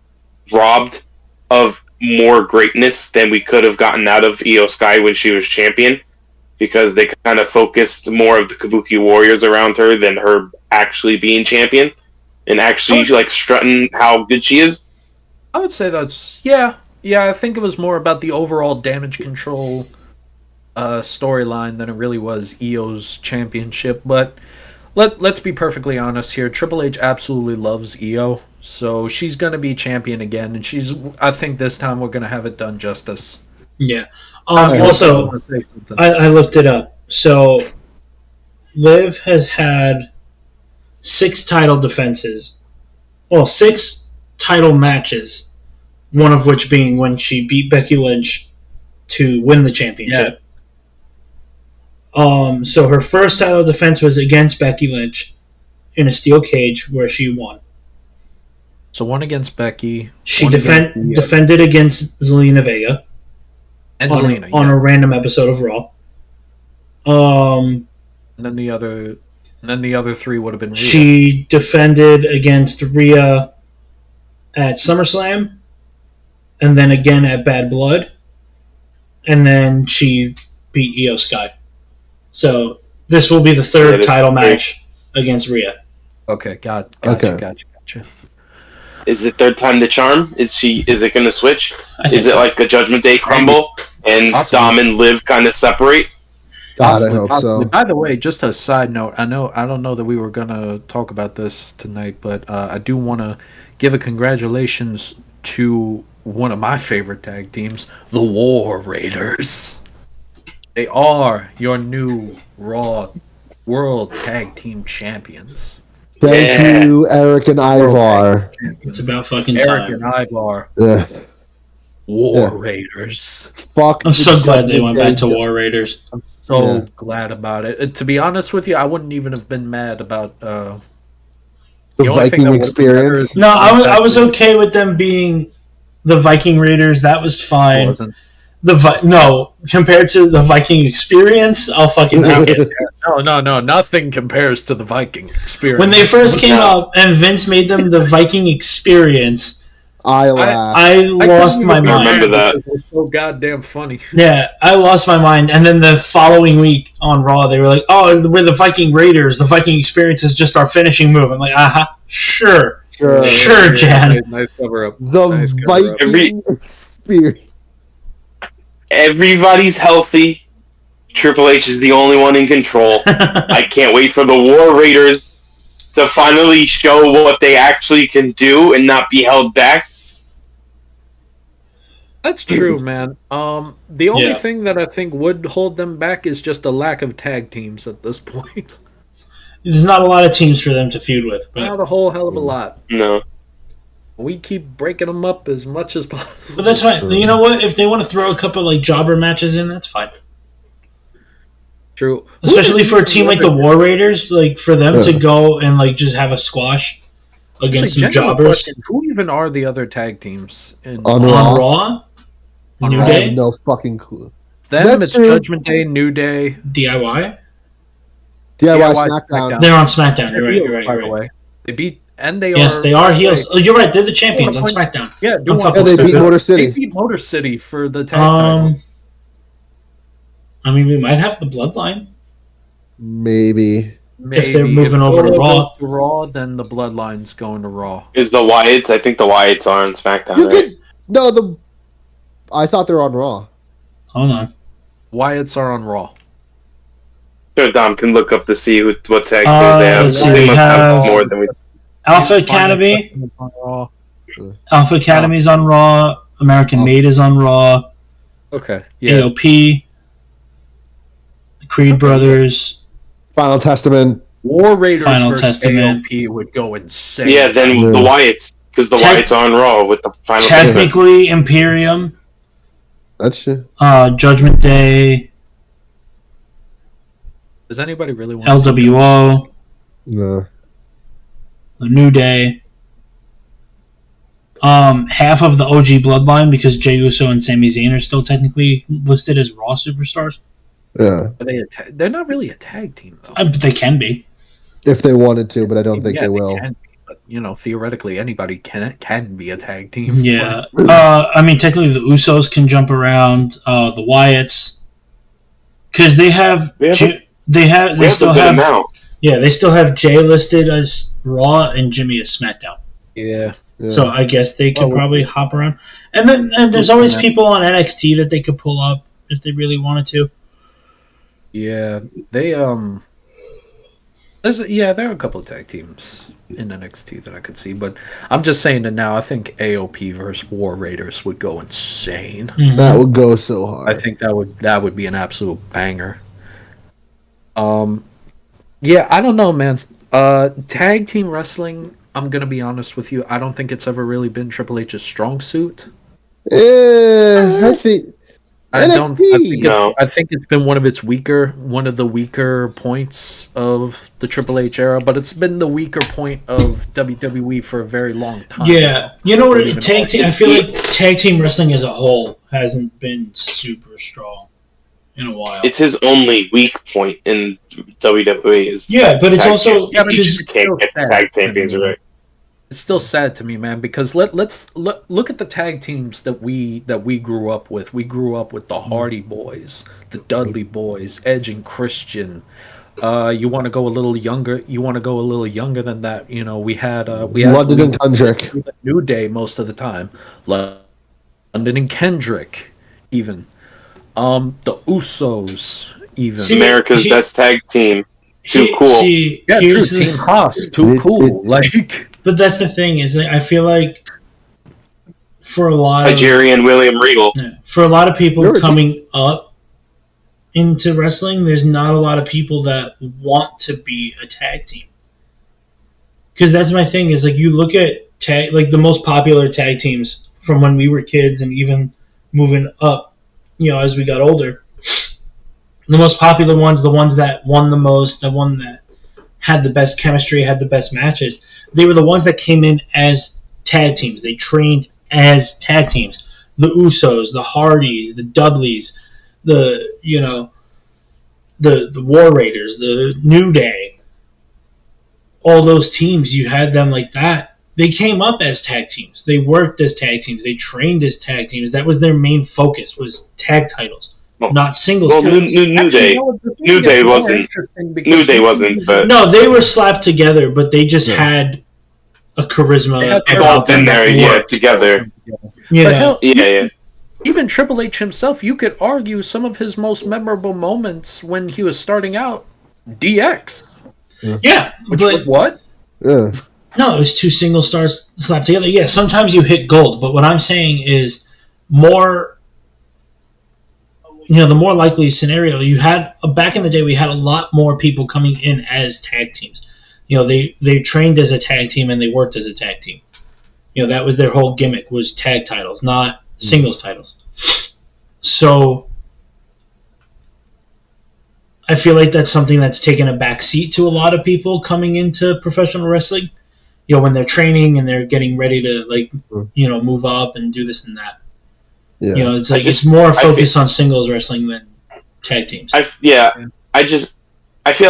robbed of more greatness than we could have gotten out of Io Sky when she was champion, because they kind of focused more of the Kabuki Warriors around her than her actually being champion and actually like strutting how good she is. I would say that's yeah. I think it was more about the overall damage control storyline than it really was Io's championship. But let's be perfectly honest here. Triple H absolutely loves Io, so she's gonna be champion again, and I think this time we're gonna have it done justice. Yeah. You Also, wanna say something? I looked it up. So, Liv has had 6 title defenses. Well, 6 title matches. One of which being when she beat Becky Lynch to win the championship. So her first title defense was against Becky Lynch in a steel cage where she won. So one against Becky. She one against Io, defended against Zelina Vega and on, Zelina, on a random episode of Raw. And then the other 3 would have been Rhea. She defended against Rhea at SummerSlam, and then again at Bad Blood, and then she beat Io Sky. So this will be the 3rd title match against Rhea. Okay, gotcha. Is it 3rd time the charm? Is it going to switch? Is it so. like a Judgment Day crumble and Possibly. Dom and Liv kind of separate? God, I hope so. By the way, just a side note, I don't know that we were gonna talk about this tonight, but I do want to give a congratulations to one of my favorite tag teams, the War Raiders. They are your new Raw World Tag Team Champions. Thank you, Eric and Ivar. It's about fucking Eric time. and Ivar, Yeah. War Raiders. Fuck. I'm so glad they went back to War. War Raiders. So glad about it. To be honest with you, I wouldn't even have been mad about The only thing Viking that would have experience. No, I was okay with them being the Viking Raiders. That was fine. wasn't. No, compared to the Viking experience, I'll fucking take it. No, nothing compares to the Viking experience. When they first came up and Vince made them the Viking experience, I laughed. I lost my I mind. remember that. It was so goddamn funny. Yeah, I lost my mind. And then the following week on Raw, they were like, "Oh, we're the Viking Raiders. The Viking experience is just our finishing move." I'm like, sure, Sure. Jan." Nice cover up. The Nice cover up. Viking experience. Everybody's healthy. Triple H is the only one in control. I can't wait for the War Raiders to finally show what they actually can do and not be held back. That's true, man. The only Yeah. thing that I think would hold them back is just a lack of tag teams at this point. There's not a lot of teams for them to feud with, but Not a whole hell of a lot. No. We keep breaking them up as much as possible. that's fine. You know what? If they want to throw a couple like jobber matches in, that's fine. True. Especially for a team like the War Raiders, like for them to Yeah. go and like just have a squash against Actually, some genuine jobbers question, who even are the other tag teams? On on Raw? Raw, On New Raw. I Day, have no fucking clue. Them, That's it's true. Judgment Day, New Day. DIY. DIY DIY SmackDown. They're on SmackDown. They're You're heels, right. by You're the right. way. They beat, and they Yes, are. they are heels. Oh, you're right. They're the champions on SmackDown. Yeah, I'm fucking And they beat stupid. Motor They City. beat Motor City for the tag titles. I mean, we might have the Bloodline. Maybe. if they're moving over to Raw Raw. goes to Raw, then the Bloodline's going to Raw. Is the Wyatts? I think the Wyatts are on SmackDown, You right? could, no, I thought they were on Raw. Hold on. Wyatts are on Raw. Sure, Dom can look up to see what tag teams they have. let's see, They we must have have- more than we. Alpha Academy. On Raw. Alpha Academy's on Raw. American Made is on Raw. Okay. Yeah. AOP. The Creed Brothers. Final Testament. War Raiders Final versus Testament. AOP would go insane. Yeah, then Yeah. the Wyatts, because the Tec- Wyatts are on Raw with the final. Testament. Technically Imperium. That's shit. Judgment Day. Does anybody really want to see LWO. No. The New Day. Half of the OG Bloodline, because Jey Uso and Sami Zayn are still technically listed as Raw superstars. Yeah. Are they they're not really a tag team though. But they can be. If they wanted to, but I don't think Yeah, they will. can be, but theoretically, anybody can be a tag team. Yeah. I mean, technically, the Usos can jump around. The Wyatts, because they have, We have they We have still a good have, amount. yeah, they still have Jay listed as Raw and Jimmy as SmackDown. Yeah. Yeah. So I guess they could Oh, probably hop around. And then there's always people on NXT that they could pull up if they really wanted to. Yeah. They There are a couple of tag teams in NXT that I could see, but I'm just saying that now. I think AOP versus War Raiders would go insane. Mhm. That would go so hard. I think that would be an absolute banger. Yeah, I don't know, man. Tag team wrestling, I'm gonna be honest with you, I don't think it's ever really been Triple H's strong suit. I think No. I think it's been one of the weaker points of the Triple H era, but it's been the weaker point of WWE for a very long time. Yeah, you know what? Even Tag team. I feel like tag team wrestling as a whole hasn't been super strong in a while. It's his only weak point in WWE. Is Yeah, but it's tag also Yeah, but because you can't get the tag champions right. It's still sad to me, man, because let's look at the tag teams that we grew up with. We grew up with the Hardy Boys, the Dudley Boys, Edge and Christian. You want to go a little younger? You want to go a little younger than that? You know, we had London and Kendrick. New Day most of the time. London and Kendrick, even. The Usos, even. See, America's best tag team. Too cool. Yeah, true. Team Haas, too cool. Like, but that's the thing is, that I feel like for a lot Nigerian William Regal. for a lot of people coming up into wrestling, there's not a lot of people that want to be a tag team. Because that's my thing is like you look at like the most popular tag teams from when we were kids and even moving up, as we got older. The most popular ones, the ones that won the most, the one that had the best chemistry, had the best matches, they were the ones that came in as tag teams. They trained as tag teams. The Usos, the Hardys, the Dudleys, the War Raiders, the New Day. All those teams, you had them like that. They came up as tag teams. They worked as tag teams. They trained as tag teams. That was their main focus, was tag titles. Not singles. Well, New Day wasn't. New Day wasn't. But No, they were slapped together, but they just had a charisma. they both in there, together. But hell, Yeah. even Triple H himself, you could argue some of his most memorable moments when he was starting out, DX. Yeah, Which was what? Yeah. No, it was two single stars slapped together. Yeah, sometimes you hit gold, but what I'm saying is more. The more likely scenario you had back in the day, we had a lot more people coming in as tag teams. They trained as a tag team and they worked as a tag team. That was their whole gimmick, was tag titles, not singles titles. So I feel like that's something that's taken a back seat to a lot of people coming into professional wrestling. When they're training and they're getting ready to move up and do this and that. Yeah. It's like it's more focused on singles wrestling than tag teams. I feel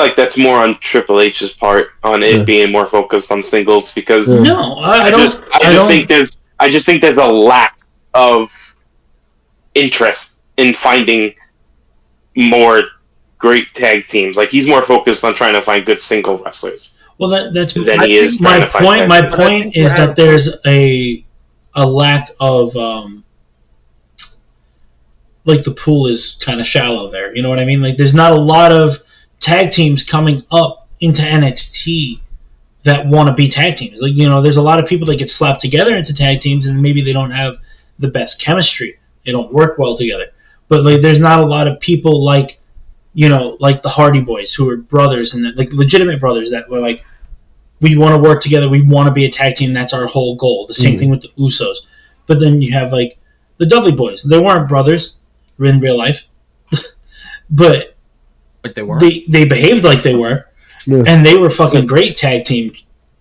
like that's more on Triple H's part on it being more focused on singles because No, I just think there's a lack of interest in finding more great tag teams. Like he's more focused on trying to find good single wrestlers. Well, that's than he is my trying to find point. tag My teams. point is that there's a lack of like the pool is kind of shallow there. You know what I mean? Like there's not a lot of tag teams coming up into NXT that want to be tag teams. Like there's a lot of people that get slapped together into tag teams and maybe they don't have the best chemistry. They don't work well together. But like there's not a lot of people like like the Hardy Boys who are brothers and like legitimate brothers that were like, we want to work together. We want to be a tag team. That's our whole goal. The same thing with the Usos. But then you have like the Dudley Boys. They weren't brothers in real life, but They were. They behaved like they were, Yeah. and they were fucking great tag team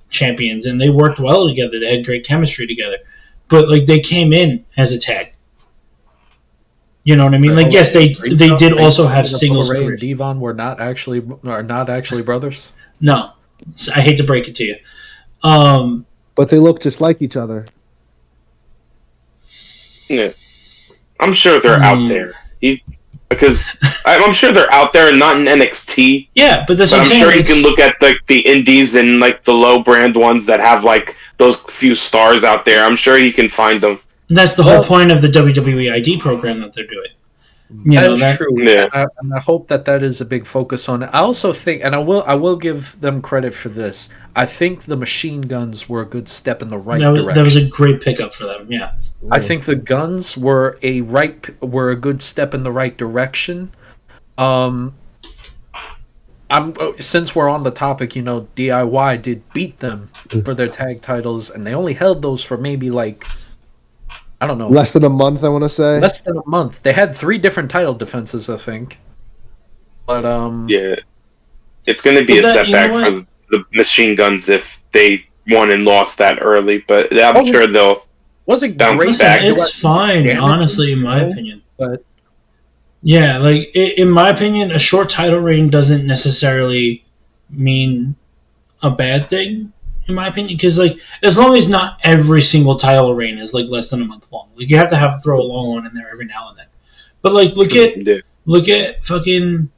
champions, and they worked well together. They had great chemistry together. But like they came in as a tag. You know what I mean? Like yes, they did also have singles Ray and careers. Devon are not actually brothers. No, I hate to break it to you. But they look just like each other. Yeah. I'm sure they're out there. Because I'm sure they're out there and not in NXT. Yeah, but that's But what I'm I'm sure saying. you can look at the indies and like the low brand ones that have like those few stars out there. I'm sure you can find them. That's the whole point of the WWE ID program that they're doing. That is true. Yeah. And I hope that is a big focus on it. I also think, and I will give them credit for this. I think the machine guns were a good step in the right direction. That was a great pickup for them. Yeah. I think the guns were a good step in the right direction. Since we're on the topic, DIY did beat them for their tag titles, and they only held those for maybe I don't know, less than a month. I want to say less than a month. They had 3 different title defenses, I think. But yeah, it's going to be a setback for the machine guns if they won and lost that early. But I'm sure they'll bounce back. It's fine, honestly, in my opinion. But yeah, in my opinion, a short title reign doesn't necessarily mean a bad thing. In my opinion, because as long as not every single title reign is less than a month long, you have to throw a long one in there every now and then. But look at fucking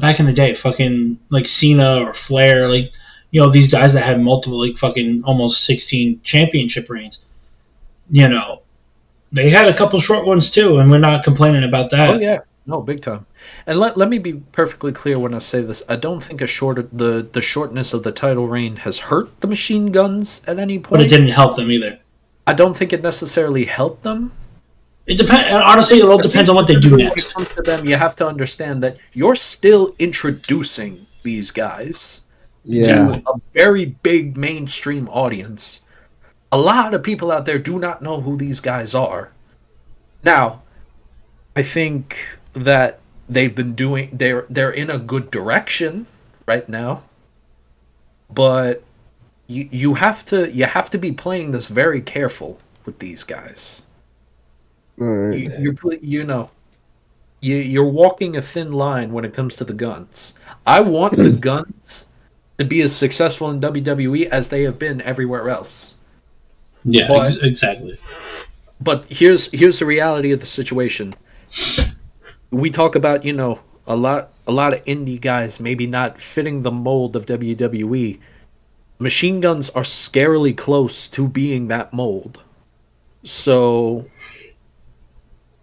back in the day, fucking Cena or Flair, these guys that had multiple fucking almost 16 championship reigns. They had a couple short ones too, and we're not complaining about that. Oh yeah, no, big time. And let me be perfectly clear when I say this. I don't think the shortness of the title reign has hurt the machine guns at any point. But it didn't help them either. I don't think it necessarily helped them. It depends. Honestly, it all depends on what they do next. When it comes to them, you have to understand that you're still introducing these guys to a very big mainstream audience. A lot of people out there do not know who these guys are. Now, I think that they've been doing. They're in a good direction right now, but you have to be playing this very careful with these guys. Right. You're walking a thin line when it comes to the guns. I want the guns to be as successful in WWE as they have been everywhere else. Yeah, exactly. But here's the reality of the situation. We talk about, a lot of indie guys maybe not fitting the mold of WWE. Machine guns are scarily close to being that mold. So,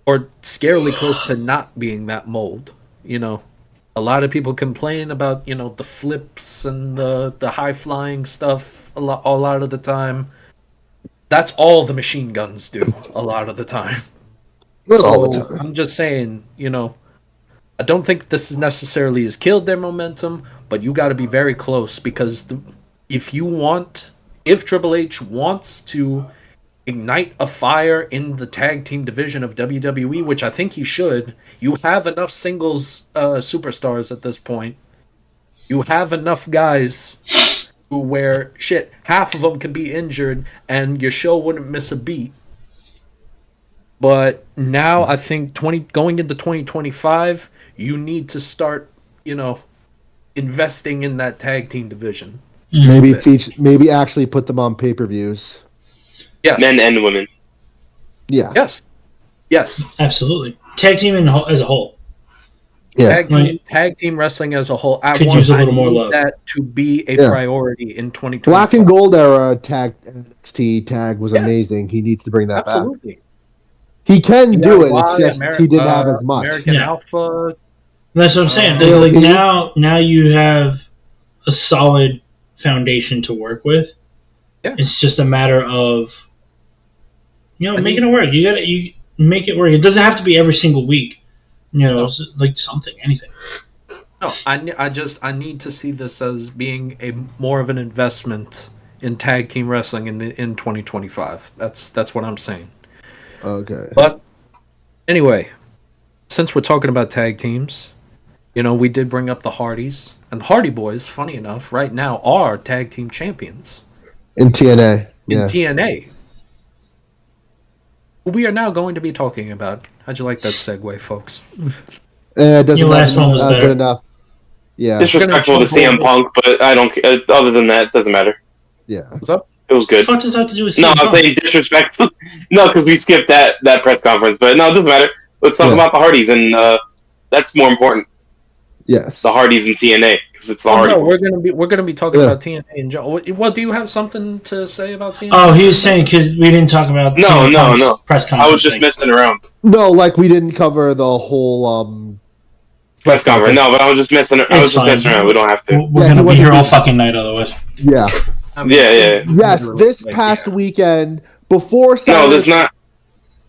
or scarily close to not being that mold. A lot of people complain about, the flips and the high flying stuff a lot of the time. That's all the machine guns do a lot of the time. So I'm just saying, I don't think this is necessarily has killed their momentum, but you got to be very close because if Triple H wants to ignite a fire in the tag team division of WWE, which I think he should, you have enough singles superstars at this point. You have enough guys where half of them can be injured and your show wouldn't miss a beat. But now I think going into 2025, you need to start, investing in that tag team division. Maybe actually put them on pay-per-views. Yes. Men and women. Yeah. Yes. Absolutely. Tag team as a whole. Yeah. Tag team wrestling as a whole. I could use a little more love. That to be a priority in 2025. Black and Gold era NXT tag was amazing. He needs to bring that back. Absolutely. He can do it. It's just he didn't have as much. American Alpha. That's what I'm saying. Now you have a solid foundation to work with. Yeah. It's just a matter of making it work. You make it work. It doesn't have to be every single week. Anything. No, I need to see this as being a more of an investment in tag team wrestling in 2025. That's what I'm saying. Okay. But anyway, since we're talking about tag teams, we did bring up the Hardys, and the Hardy Boys, funny enough, right now are tag team champions in TNA. In TNA. We are now going to be talking about. How'd you like that segue, folks? It doesn't Your last one was better. Good enough. Yeah. Disrespectful to CM Punk, but I don't. Other than that, it doesn't matter. Yeah. What's up? It was good. What does that have to do with CM Punk? I'm saying disrespectful. No, because we skipped that press conference. But no, it doesn't matter. Let's talk about the Hardys, and that's more important. Yes. the Hardys in TNA because it's the Oh, Hardy no, Boys. we're gonna be talking Yeah. about TNA and Joe. Well, do you have something to say about TNA? Oh, he was saying because we didn't talk about No, CM no, Punk's no. press conference. I was just thing. messing around. No, like we didn't cover the whole Press conference. No, but I was just messing. I was It's just messing fine. around. We don't have to. We're Yeah, gonna he be here all wasn't- fucking night otherwise. Yeah. I mean, Yeah. Yes, literally, this like, past yeah. weekend before No, Saturday. there's not.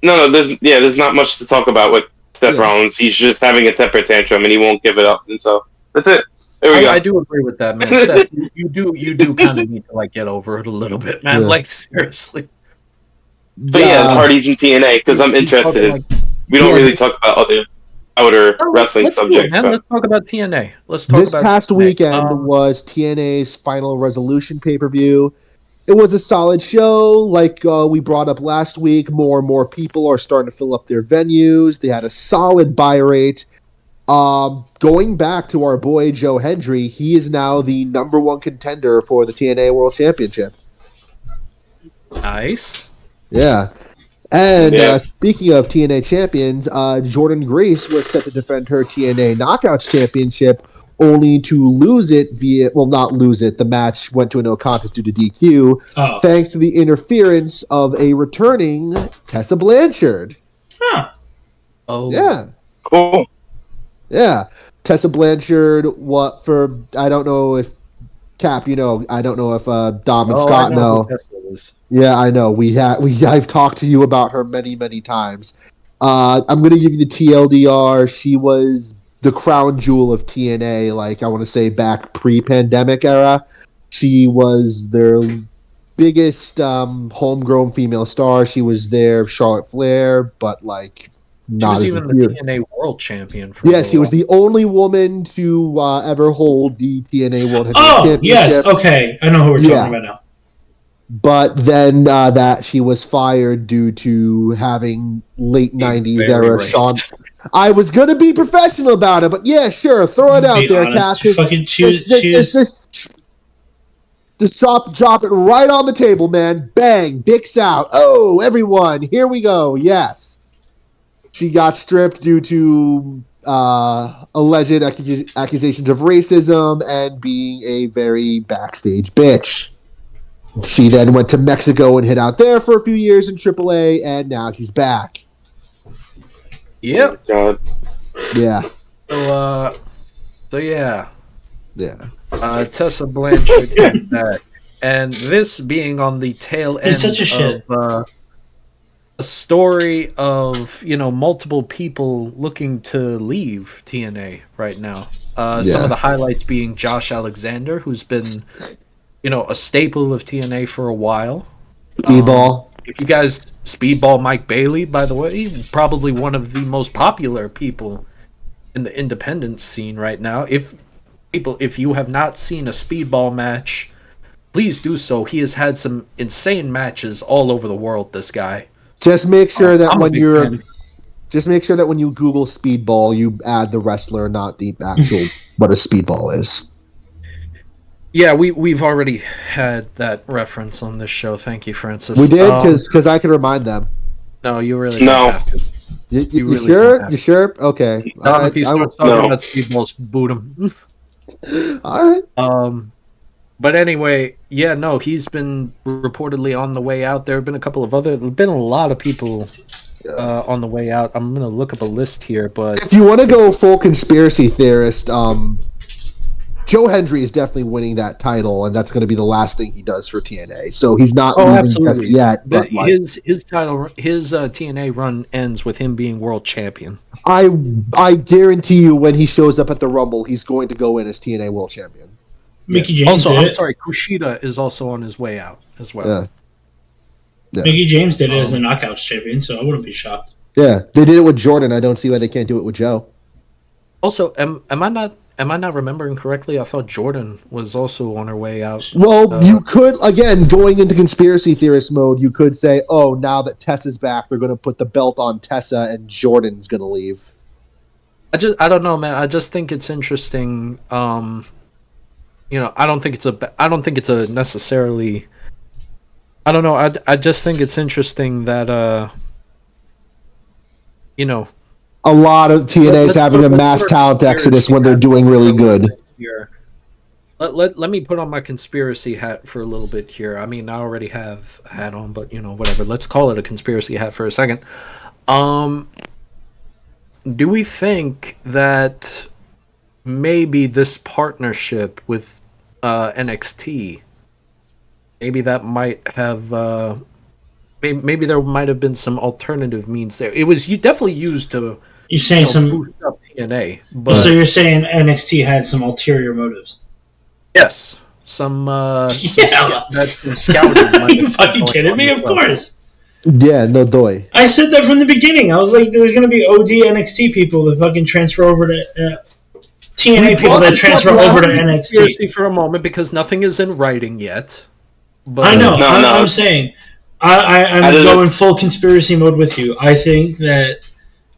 No, there's not much to talk about with Seth Yeah. Rollins. He's just having a temper tantrum and he won't give it up, and so that's it. There we go. I do agree with that, man. Seth, you do kind of need to like get over it a little bit, man. Yeah. Like seriously. But yeah, Hardy's in TNA because I'm interested. Like, We don't Yeah. really talk about outer wrestling let's do it, subjects. man. So. Let's talk about TNA. Let's talk This about past TNA. weekend was TNA's Final Resolution pay-per-view. It was a solid show. Like we brought up last week, more and more people are starting to fill up their venues. They had a solid buy rate. Going back to our boy Joe Hendry, he is now the number one contender for the TNA World Championship. Nice. Yeah. And Yeah. speaking of TNA champions, Jordan Grace was set to defend her TNA Knockouts Championship, only to lose it not lose it. The match went to a no contest due to DQ, Oh, thanks to the interference of a returning Tessa Blanchard. huh. Oh, Yeah. Cool. Yeah. Tessa Blanchard, I don't know if Cap, I don't know if Dom and Scott I know. who Tessa is. Yeah, I know. I've talked to you about her many, many times. I'm going to give you the TLDR. She was the crown jewel of TNA, like I want to say back pre-pandemic era. She was their biggest homegrown female star. She was their Charlotte Flair, but like She not was as even a the hero. TNA World Champion for a Yeah, little she was while. the only woman to ever hold the TNA World Heavyweight Oh, Championship. yes. Okay, I know who we're Yeah. talking about now. But then that she was fired due to having late '90s Very era racist. Shawn. I was gonna be professional about it, but yeah, sure, throw it out Be there, honest. Cass. Fucking, she was. Just drop it right on the table, man. Bang, dicks out. Oh, everyone, here we go. Yes, she got stripped due to alleged accusations of racism and being a very backstage bitch. She then went to Mexico and hid out there for a few years in AAA, and now she's back. Yep. God. Yeah, So yeah. yeah. Tessa Blanchard is back. And this being on the tail end It's such a shit. of a story of, multiple people looking to leave TNA right now. Some of the highlights being Josh Alexander, who's been, a staple of TNA for a while. Speedball. If you guys, Speedball Mike Bailey, by the way, probably one of the most popular people in the independent scene right now. If you have not seen a Speedball match, please do so. He has had some insane matches all over the world, this guy. Just make sure that I'm a when big you're fan. just make sure that when you Google Speedball, you add the wrestler, not the actual what a Speedball is. Yeah, we've already had that reference on this show. Thank you, Francis. We did because I can remind them. No, you really No. don't have to. You really sure? don't have You sure? Okay. Dom, if he starts talking No. about Speedballs, boot him. All right. But anyway, yeah, no, he's been reportedly on the way out. There have been a lot of people on the way out. I'm gonna look up a list here, but If you want to go full conspiracy theorist, Joe Hendry is definitely winning that title, and that's going to be the last thing he does for TNA. So he's not leaving just absolutely. yet. But like, his TNA run ends with him being world champion. I guarantee you, when he shows up at the Rumble, he's going to go in as TNA World Champion. Mickey James Also, did I'm it. sorry, Kushida is also on his way out as well. Yeah. Mickey James did it as the Knockouts champion, so I wouldn't be shocked. Yeah, they did it with Jordan. I don't see why they can't do it with Joe. Also, am I not remembering correctly? I thought Jordan was also on her way out. Well, you could, again, going into conspiracy theorist mode, you could say, oh, now that Tessa's back, they're going to put the belt on Tessa and Jordan's going to leave. I don't know, man. I just think it's interesting. I don't think it's a necessarily. I don't know. I just think it's interesting that a lot of TNA is having a mass let's talent put our exodus when they're conspiracy doing really hat for a little good. bit here. Let me put on my conspiracy hat for a little bit here. I mean, I already have a hat on, but whatever. Let's call it a conspiracy hat for a second. Do we think that maybe this partnership with NXT, maybe that might have, maybe there might have been some alternative means there? It was definitely used to You're saying some. boost up TNA, but So you're saying NXT had some ulterior motives? yes, some Yeah. scouting. Are you fucking kidding me? Of course. Yeah, no doy. I said that from the beginning. I was like, there's going to be OD NXT people that fucking transfer over to TNA people that transfer over to NXT. Conspiracy for a moment because nothing is in writing yet. But I know. No, I'm saying. I'm going full conspiracy mode with you. I think that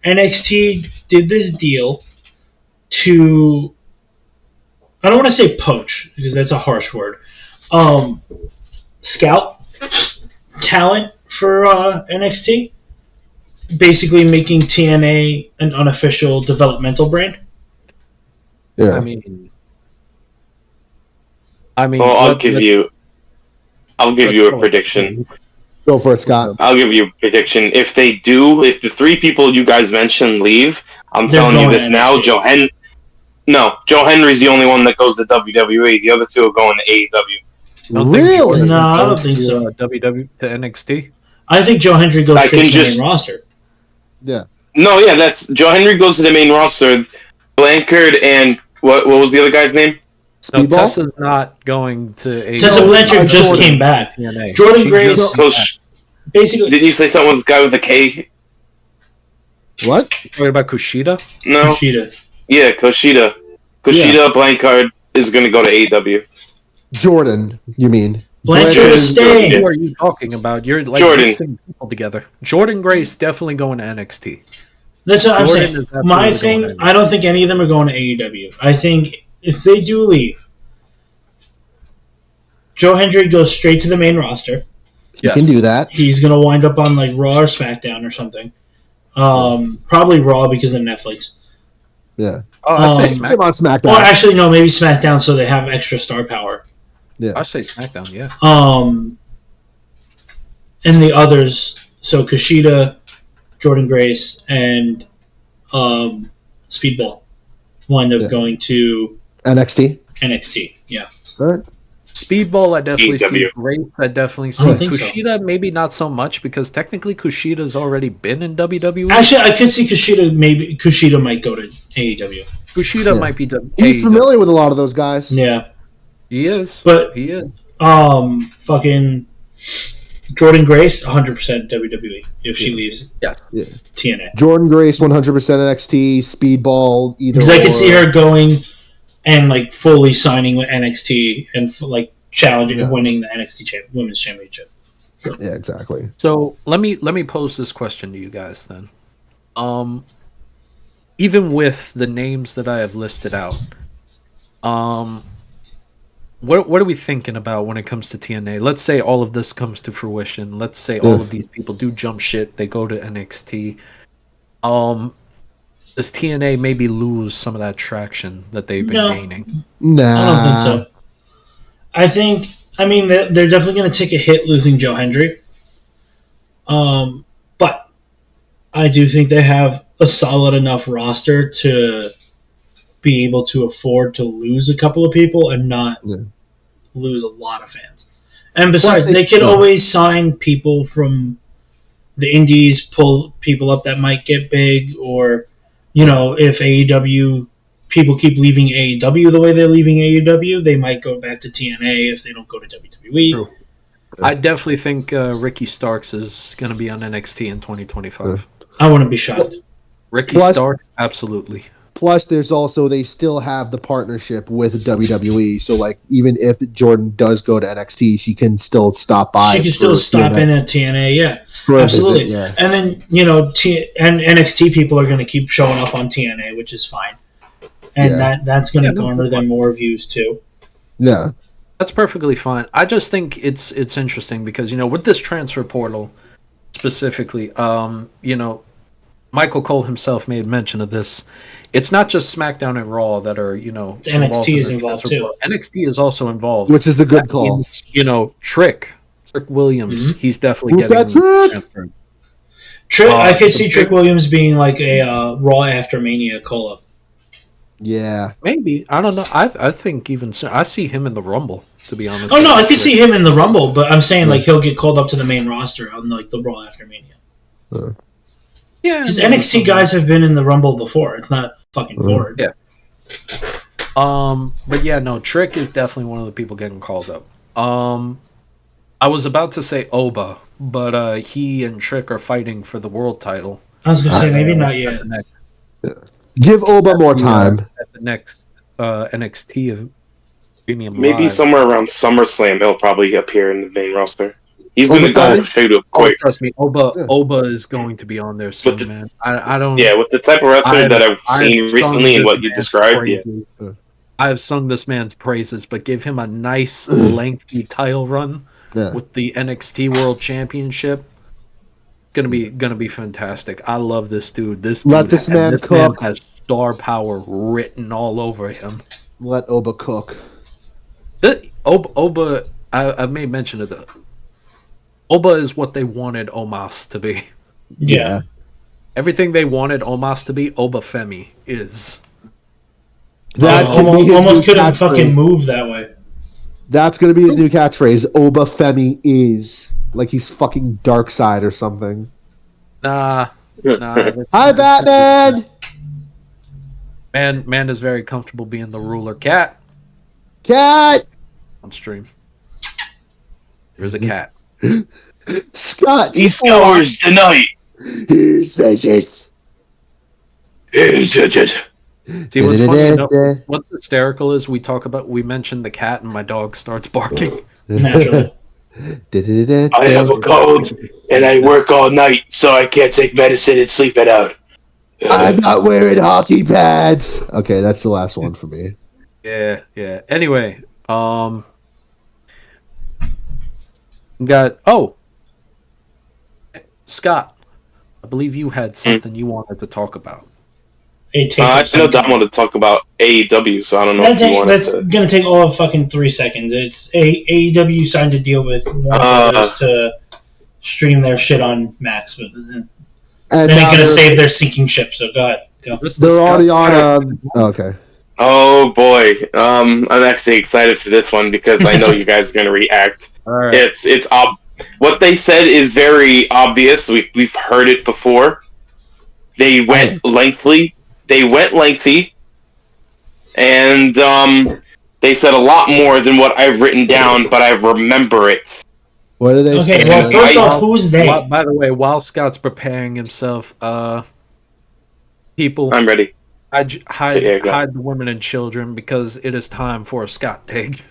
NXT did this deal to. I don't want to say poach because that's a harsh word. Scout talent for NXT, basically making TNA an unofficial developmental brand. Yeah. I mean, Well, I'll give you a prediction. Go for it, Scott. I'll give you a prediction. If the three people you guys mentioned leave, I'm They're telling you going this to now. NXT. Joe Henry's the only one that goes to WWE. The other two are going to AEW. Don't think Really? Jordan No, I don't goes think to, so. WWE to NXT. I think Joe Hendry goes I straight can to the just- main roster. Yeah. No, yeah, that's Joe Henry goes to the main roster. Blanchard and what was the other guy's name? No, Speedball? Tessa's not going to AEW. Tessa Blanchard just Jordan. came back. TNA. Jordan She Grace- just So came back. Basically, didn't you say something with the guy with the K? What? Talking about Kushida? No. Kushida. Yeah, Kushida. Yeah. Blanchard is going to go to AEW. Jordan, you mean? Blanchard is staying. Who are you talking about? You're like Jordan. mixing people together. Jordan Grace definitely going to NXT. That's what I'm Jordan saying. is absolutely My going thing, to I don't think any of them are going to AEW. I think if they do leave, Joe Hendry goes straight to the main roster. You can do that. He's gonna wind up on like Raw or SmackDown or something. Probably Raw because of Netflix. Yeah. Oh, I say Um, Come SmackDown. on, SmackDown. Or actually, no, maybe SmackDown so they have extra star power. I say SmackDown. Yeah. And the others, so Kushida, Jordan Grace, and Speedball wind up Yeah. going to NXT. NXT. Yeah. All right. Speedball, I definitely see. AEW. Grace, I definitely see. I don't think so. Kushida, maybe not so much because technically Kushida's already been in WWE. Actually, I could see Kushida. Maybe Kushida might go to AEW. Kushida Yeah. might be He's AEW. familiar with a lot of those guys. Yeah, He is. but He is. fucking Jordan Grace, 100% WWE if she leaves Yeah. TNA. Jordan Grace, 100% NXT. Speedball, either. Because I could or. see her going and like fully signing with NXT and like challenging, Yeah. winning the NXT Women's Championship. Yeah, exactly. So let me pose this question to you guys then. Even with the names that I have listed out, what are we thinking about when it comes to TNA? Let's say all of this comes to fruition. Let's say all of these people do jump shit. They go to NXT. Does TNA maybe lose some of that traction that they've been No. gaining? Nah. I don't think so. I mean, they're definitely going to take a hit losing Joe Hendry. But I do think they have a solid enough roster to be able to afford to lose a couple of people and not lose a lot of fans. And besides, they could always sign people from the indies, pull people up that might get big, or, if AEW people keep leaving AEW the way they're leaving AEW, they might go back to TNA if they don't go to WWE. True. I definitely think Ricky Starks is going to be on NXT in 2025. I wouldn't be shocked. Ricky Plus- Starks, absolutely. Plus, there's also they still have the partnership with WWE. So, like, even if Jordan does go to NXT, she can still stop by. She can still for stop TNA. in at TNA, yeah. For a Absolutely. visit, yeah. And then, and NXT people are going to keep showing up on TNA, which is fine. And that's going to garner them more views, too. Yeah. That's perfectly fine. I just think it's interesting because with this transfer portal specifically, Michael Cole himself made mention of this. It's not just SmackDown and Raw that are, NXT is involved too. NXT is also involved, which is the good That call. means, Trick Williams, he's definitely Who's getting that? transferred. I could see Trick Williams being like a Raw after Mania call-up. Yeah. Maybe, I don't know. I think even so, I see him in the Rumble. To be honest. Oh no, I could see him in the Rumble, but I'm saying like he'll get called up to the main roster on like the Raw after Mania. Yeah, Because NXT guys have been in the Rumble before. It's not fucking forward. Yeah. But yeah, no, Trick is definitely one of the people getting called up. I was about to say Oba, but he and Trick are fighting for the world title. I was gonna say maybe not yet. Give Oba more time. At the next NXT of Premium Maybe Live. somewhere around SummerSlam, he'll probably appear in the main roster. He's going to go straight up Oh, quick. trust me, Oba is going to be on there soon, the- man. I don't. Yeah, with the type of wrestler that I've seen I've recently sung and what this you man's described, yeah. praises. I have sung this man's praises, but give him a nice lengthy title run with the NXT World Championship. Gonna be fantastic. I love this dude. Let this man cook. Man has star power written all over him. Let Oba cook. Oba, I've made mention of that. Oba is what they wanted Omos to be. Yeah. Everything they wanted Omos to be, Oba Femi is. That could be his almost new couldn't catchphrase. fucking move that way. That's gonna be his new catchphrase. Oba Femi is like he's fucking Darkseid or something. Nah. Hi, Batman. Man is very comfortable being the ruler cat Cat. on stream. There's a cat. Scott. He scours the night. Here's Veggies. See, what's funny enough, what's hysterical is we mentioned the cat and my dog starts barking. Naturally. I have a cold and I work all night, so I can't take medicine and sleep it out. I'm not wearing hockey pads. Okay, that's the last one for me. Yeah. Anyway, Scott, I believe you had something you wanted to talk about. I know Dom wanted to talk about AEW, so I don't know if you wanted That's to. gonna take all of fucking 3 seconds. It's AEW signed a deal with Warner Brothers to stream their shit on Max, but then And they now ain't gonna they're- save their sinking ship. So go ahead, go. They're already on. Okay. Oh boy, I'm actually excited for this one because I know you guys are gonna react. All right. It's what they said is very obvious. We've heard it before. They went lengthy. And they said a lot more than what I've written down, but I remember it. What do they Okay, say? well, first off, who's they? By the way, while Scott's preparing himself, people, I'm ready. hide Yeah, go. the women and children because it is time for a Scott take.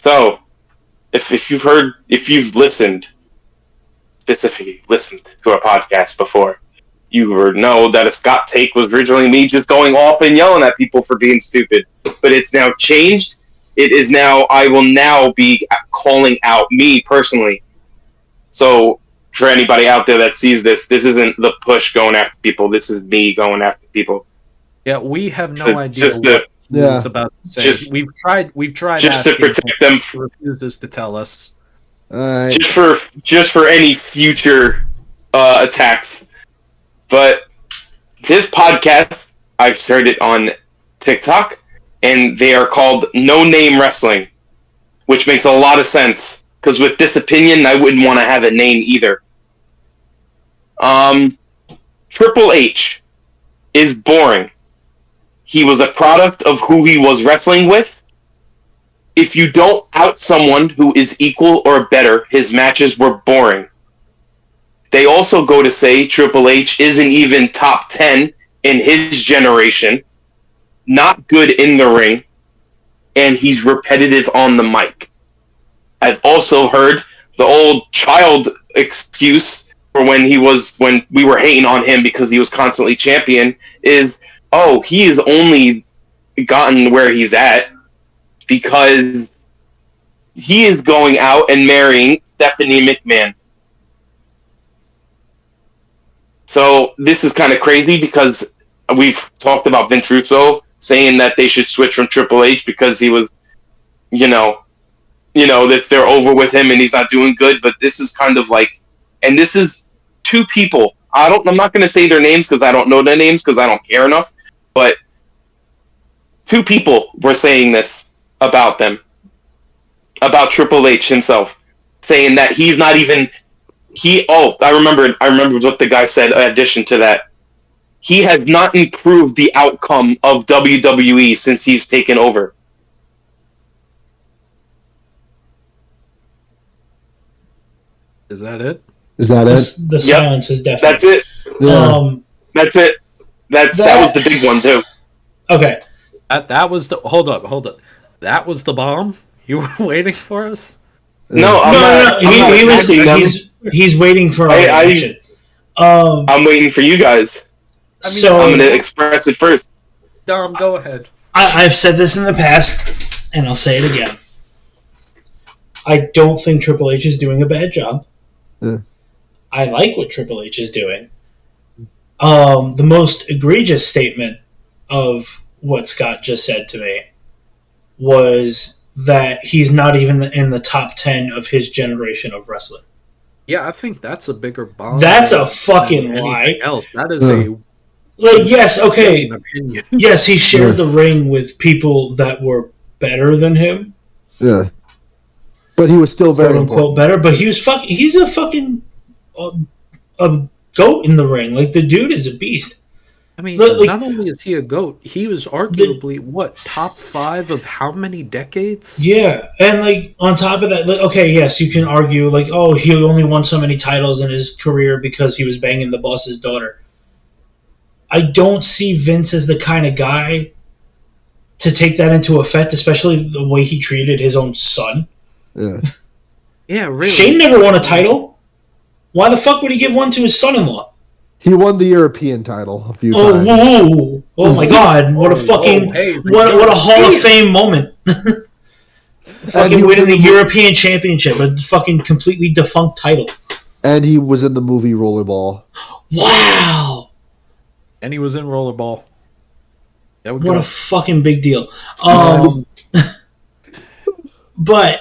So, if you've listened to our podcast before, you know that a Scott take was originally me just going off and yelling at people for being stupid. But it's now changed. It is now, I will now be calling out me personally. So, for anybody out there that sees this isn't the push going after people. This is me going after people. Yeah, we have no So, idea just what it's about to say. just- we've tried just to asking, protect them. he refuses to tell us. Alright. Just for any future attacks. But this podcast, I've heard it on TikTok, and they are called No Name Wrestling, which makes a lot of sense. Because with this opinion, I wouldn't want to have a name either. Triple H is boring. He was a product of who he was wrestling with. If you don't out someone who is equal or better, his matches were boring. They also go to say Triple H isn't even top 10 in his generation, not good in the ring, and he's repetitive on the mic. I've also heard the old child excuse for when we were hating on him because he was constantly champion is, oh, he has only gotten where he's at because he is going out and marrying Stephanie McMahon. So this is kind of crazy because we've talked about Vince Russo saying that they should switch from Triple H because he was, that they're over with him and he's not doing good. But this is kind of like, and this is two people. I'm not going to say their names because I don't know their names because I don't care enough. But two people were saying this about them, about Triple H himself, saying that he's not even. I remember what the guy said in addition to that. He has not improved the outcome of WWE since he's taken over. Is that it? Is that it? The silence is definitely. That's it. Yeah. That's it. That was the big one too. Okay. That was the hold up. That was the bomb you were waiting for us? No, he's waiting for our reaction. I'm waiting for you guys. So I'm going to express it first. Dom, go ahead. I've said this in the past, and I'll say it again. I don't think Triple H is doing a bad job. I like what Triple H is doing. The most egregious statement of what Scott just said to me was that he's not even in the top 10 of his generation of wrestling. Yeah, I think that's a bigger bomb. That's a fucking lie. Else. That is a... yes, okay. Yes, he shared the ring with people that were better than him. Yeah. But he was still very quote unquote better, but he's a fucking a goat in the ring. Like, the dude is a beast. I mean, not only is he a goat, he was arguably top 5 of how many decades? Yeah, and like on top of that, okay, yes, you can argue like, oh, he only won so many titles in his career because he was banging the boss's daughter. I don't see Vince as the kind of guy to take that into effect, especially the way he treated his own son. Yeah, really. Shane never won a title. Why the fuck would he give one to his son-in-law? He won the European title a few times. Whoa. Oh my God! What a fucking what a Hall of Fame moment! Fucking winning the European Championship, a fucking completely defunct title. And he was in the movie Rollerball. Wow! And he was in Rollerball. What a fucking big deal. But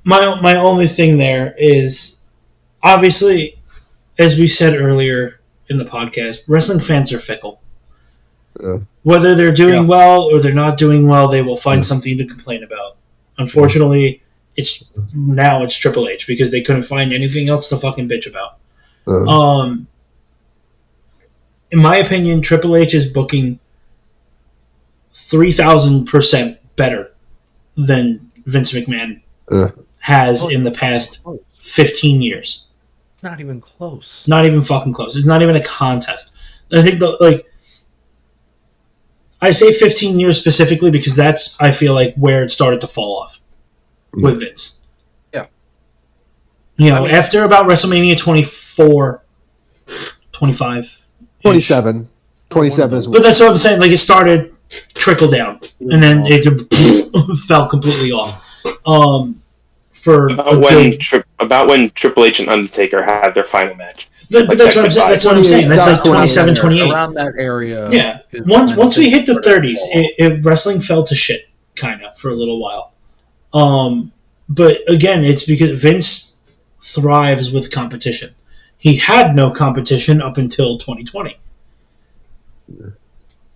my only thing there is, obviously, as we said earlier in the podcast, wrestling fans are fickle. Whether they're doing well or they're not doing well, they will find something to complain about. Unfortunately, it's Triple H because they couldn't find anything else to fucking bitch about. In my opinion, Triple H is booking 3,000% better than Vince McMahon has in the past 15 years. It's not even close. Not even fucking close. It's not even a contest. I think I say 15 years specifically because that's, I feel like, where it started to fall off with Vince. Yeah. After about WrestleMania 24, 25. 27. 27 is. But that's what I'm saying. Like, it started trickle down, and then it fell completely off. About when Triple H and Undertaker had their final match. But that's what I'm saying. That's what I'm saying. That's like 27, 28. Around that area. Yeah. Once we hit the 30s, wrestling fell to shit, kind of, for a little while. But again, it's because Vince thrives with competition. He had no competition up until 2020.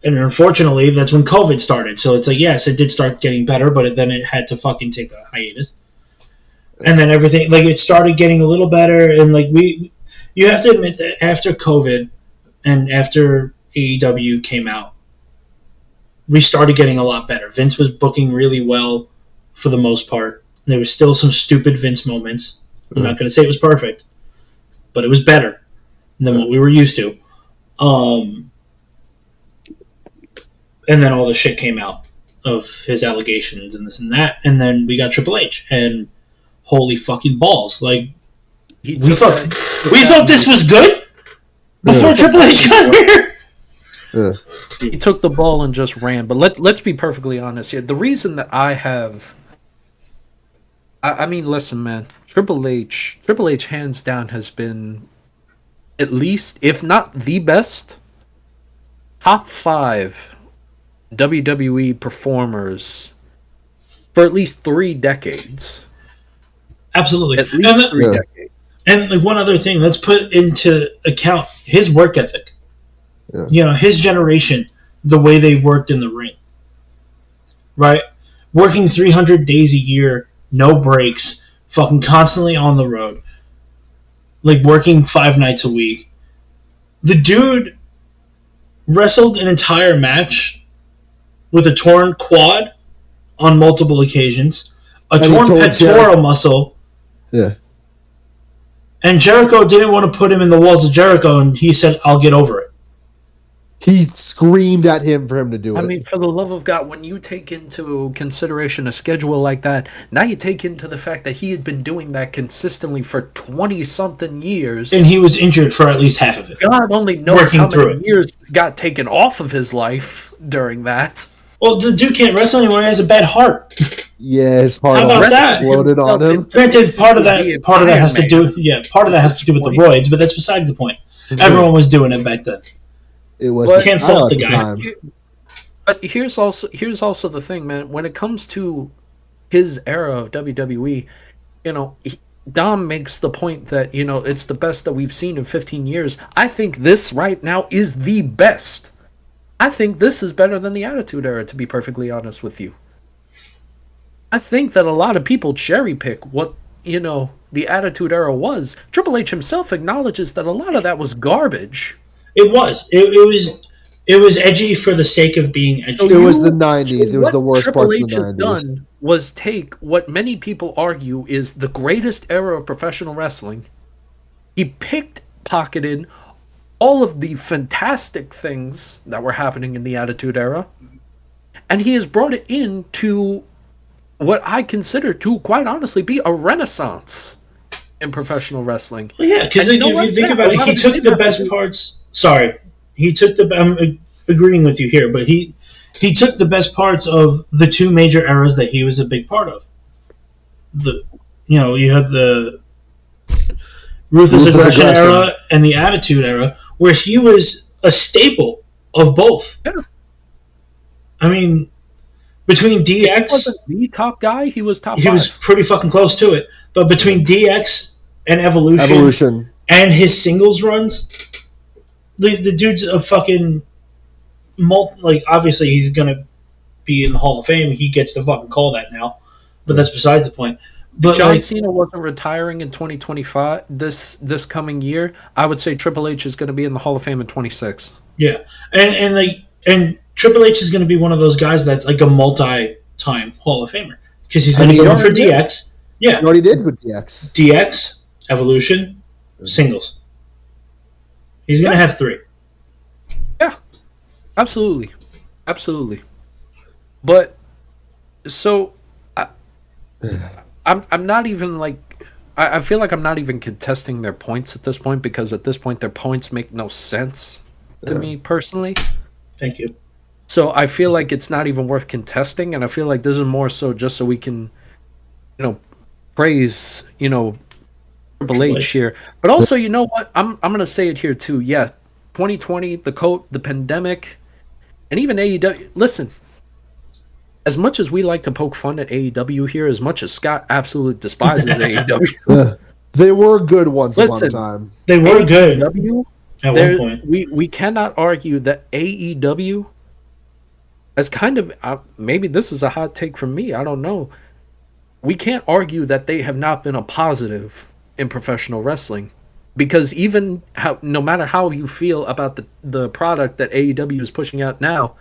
And unfortunately, that's when COVID started. So it's like, yes, it did start getting better, but then it had to fucking take a hiatus. And then everything, like, it started getting a little better. And, like, you have to admit that after COVID and after AEW came out, we started getting a lot better. Vince was booking really well for the most part. There was still some stupid Vince moments. I'm not going to say it was perfect, but it was better than what we were used to. And then all the shit came out of his allegations and this and that. And then we got Triple H. And holy fucking balls. Like, we thought this was good before Triple H got here. He took the ball and just ran. But let's be perfectly honest here. The reason that I have... I mean, listen, man. Triple H hands down has been at least, if not the best, top 5 WWE performers for at least 3 decades. Absolutely. At least 3 decades. And like one other thing, let's put into account his work ethic. Yeah. You know, his generation, the way they worked in the ring. Right? Working 300 days a year, no breaks, fucking constantly on the road. Like working 5 nights a week. The dude wrestled an entire match with a torn quad on multiple occasions, a torn pectoral muscle. Yeah. And Jericho didn't want to put him in the walls of Jericho, and he said, I'll get over it. He screamed at him for him to do it. I mean, for the love of God, when you take into consideration a schedule like that, now you take into the fact that he had been doing that consistently for 20-something years. And he was injured for at least half of it. God only knows how many years got taken off of his life during that. Well, the dude can't wrestle anymore. He has a bad heart. Yeah, his heart How about that? exploded on him. Granted, part of that has to do with the roids, but that's besides the point. Everyone was doing it back then. It was. You can't fault the guy. But here's also the thing, man. When it comes to his era of WWE, you know, Dom makes the point that, you know, it's the best that we've seen in 15 years. I think this right now is the best. I think this is better than the Attitude Era, to be perfectly honest with you. I think that a lot of people cherry pick what, you know, the Attitude Era was. Triple H himself acknowledges that a lot of that was garbage. It was. It was edgy for the sake of being edgy. It was the 90s. It was the worst part of the 90s. Triple H has done was take what many people argue is the greatest era of professional wrestling. He pocketed all of the fantastic things that were happening in the Attitude Era, and he has brought it into what I consider to, quite honestly, be a renaissance in professional wrestling. Well, yeah, because if you think about it, he took the best parts. Sorry, he took the. I'm agreeing with you here, but he took the best parts of the 2 major eras that he was a big part of. You had the Ruthless Aggression era and the Attitude Era, where he was a staple of both. Yeah. I mean, between DX, he wasn't the top guy. He was top 5. He was pretty fucking close to it. But between DX and Evolution. And his singles runs, the dude's a fucking obviously he's gonna be in the Hall of Fame. He gets to fucking call that now, but that's besides the point. But John Cena wasn't retiring in 2025 this coming year. I would say Triple H is going to be in the Hall of Fame in 26. Yeah, and Triple H is going to be one of those guys that's like a multi-time Hall of Famer because he's going to go for DX. Yeah, he already did with DX. DX, Evolution, singles. He's going to have 3. Yeah, absolutely. But so I'm not even like I feel like I'm not even contesting their points at this point, because at this point their points make no sense to me personally. Thank you. So I feel like it's not even worth contesting, and I feel like this is more so just so we can, you know, praise, you know, Triple H here. But also, you know what? I'm gonna say it here too. Yeah, 2020, the pandemic, and even AEW. Listen, as much as we like to poke fun at AEW here, as much as Scott absolutely despises AEW, they were good once upon a time. They were good at one point. We cannot argue that AEW, as kind of maybe this is a hot take from me, I don't know. We can't argue that they have not been a positive in professional wrestling, because even no matter how you feel about the product that AEW is pushing out now,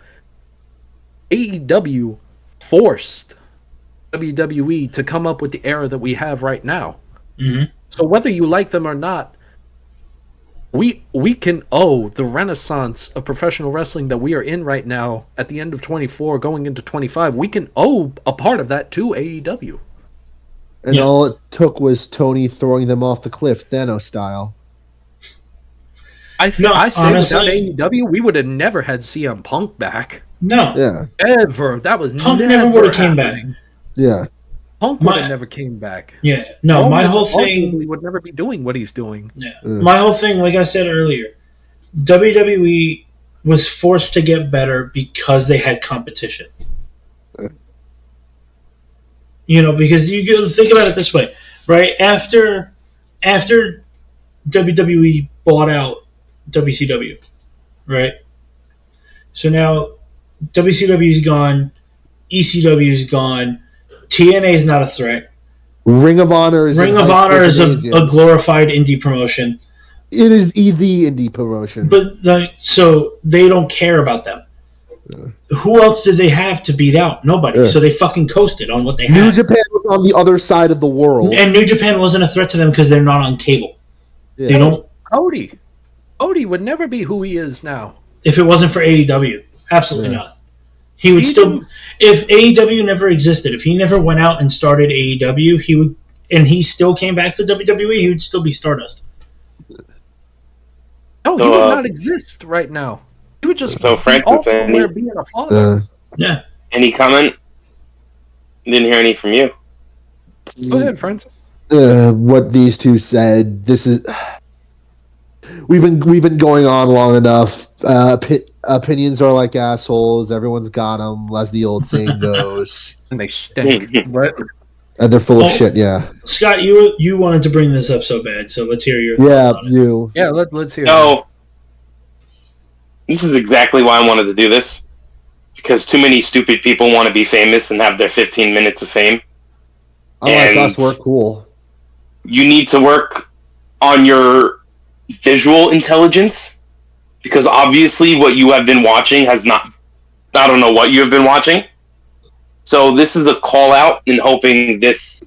AEW forced WWE to come up with the era that we have right now. Mm-hmm. So whether you like them or not, we can owe the renaissance of professional wrestling that we are in right now at the end of 24 going into 25. We can owe a part of that to AEW. And all it took was Tony throwing them off the cliff, Thanos style. I say honestly, without AEW, we would have never had CM Punk back. No. Yeah. Ever. That was Punk never would have came back. Yeah. Punk would have never came back. Yeah, no, Roman my whole thing arguably would never be doing what he's doing. Yeah. My whole thing, like I said earlier, WWE was forced to get better because they had competition. You know, because you go think about it this way, right? After WWE bought out WCW, right? So now WCW's gone, ECW's gone, TNA is not a threat. Ring of Honor is a glorified indie promotion. It is the indie promotion. But so they don't care about them. Who else did they have to beat out? Nobody. So they fucking coasted on what they had. New Japan was on the other side of the world. And New Japan wasn't a threat to them because they're not on cable. Yeah. They don't. Cody would never be who he is now. If it wasn't for AEW. Absolutely not. He would still... If AEW never existed, if he never went out and started AEW, he would... And he still came back to WWE, he would still be Stardust. No, he would not exist right now. He would just be being a father. Yeah. Any comment? Didn't hear any from you. Go ahead, Francis. What these two said. This is. We've been going on long enough. Opinions are like assholes. Everyone's got them, as the old saying goes. And they stink. Right? And they're full of shit. Yeah. Scott, you wanted to bring this up so bad, so let's hear your thoughts on it. Yeah, let's hear. No. This is exactly why I wanted to do this. Because too many stupid people want to be famous and have their 15 minutes of fame. Like us, we're cool. You need to work on your visual intelligence. Because obviously what you have been watching has not... I don't know what you have been watching. So this is a call out in hoping this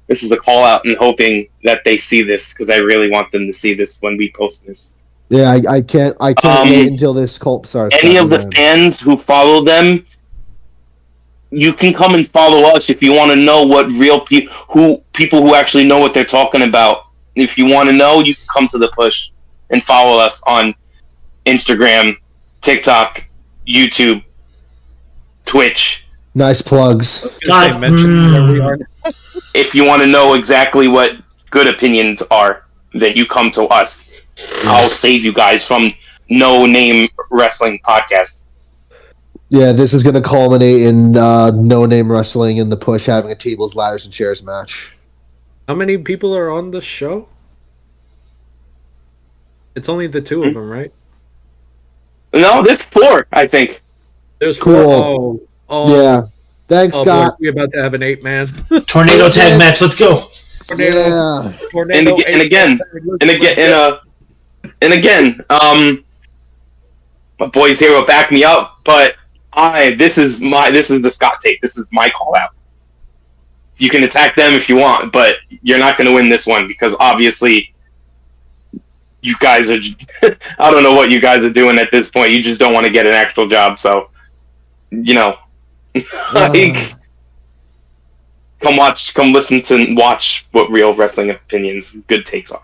is a call out in hoping that they see this, because I really want them to see this when we post this. Yeah, I can't wait until this cult starts. Any of the fans who follow them, you can come and follow us if you want to know what people who actually know what they're talking about. If you want to know, you can come to the push and follow us on Instagram, TikTok, YouTube, Twitch. Nice plugs. Where we are. If you want to know exactly what good opinions are, then you come to us. I'll save you guys from No Name Wrestling Podcast. Yeah, this is going to culminate in No Name Wrestling and the Push having a tables, ladders, and chairs match. How many people are on this show? It's only the two of them, right? No, there's 4, I think. There's cool. 4. Oh. Yeah. Thanks, Scott. We're about to have an 8-man. Tornado tag match, let's go. Tornado, and again, my boys here will back me up, but this is the Scott take. This is my call out. You can attack them if you want, but you're not going to win this one because obviously you guys are. I don't know what you guys are doing at this point. You just don't want to get an actual job, so like. Come listen to watch what real wrestling opinions, good takes are.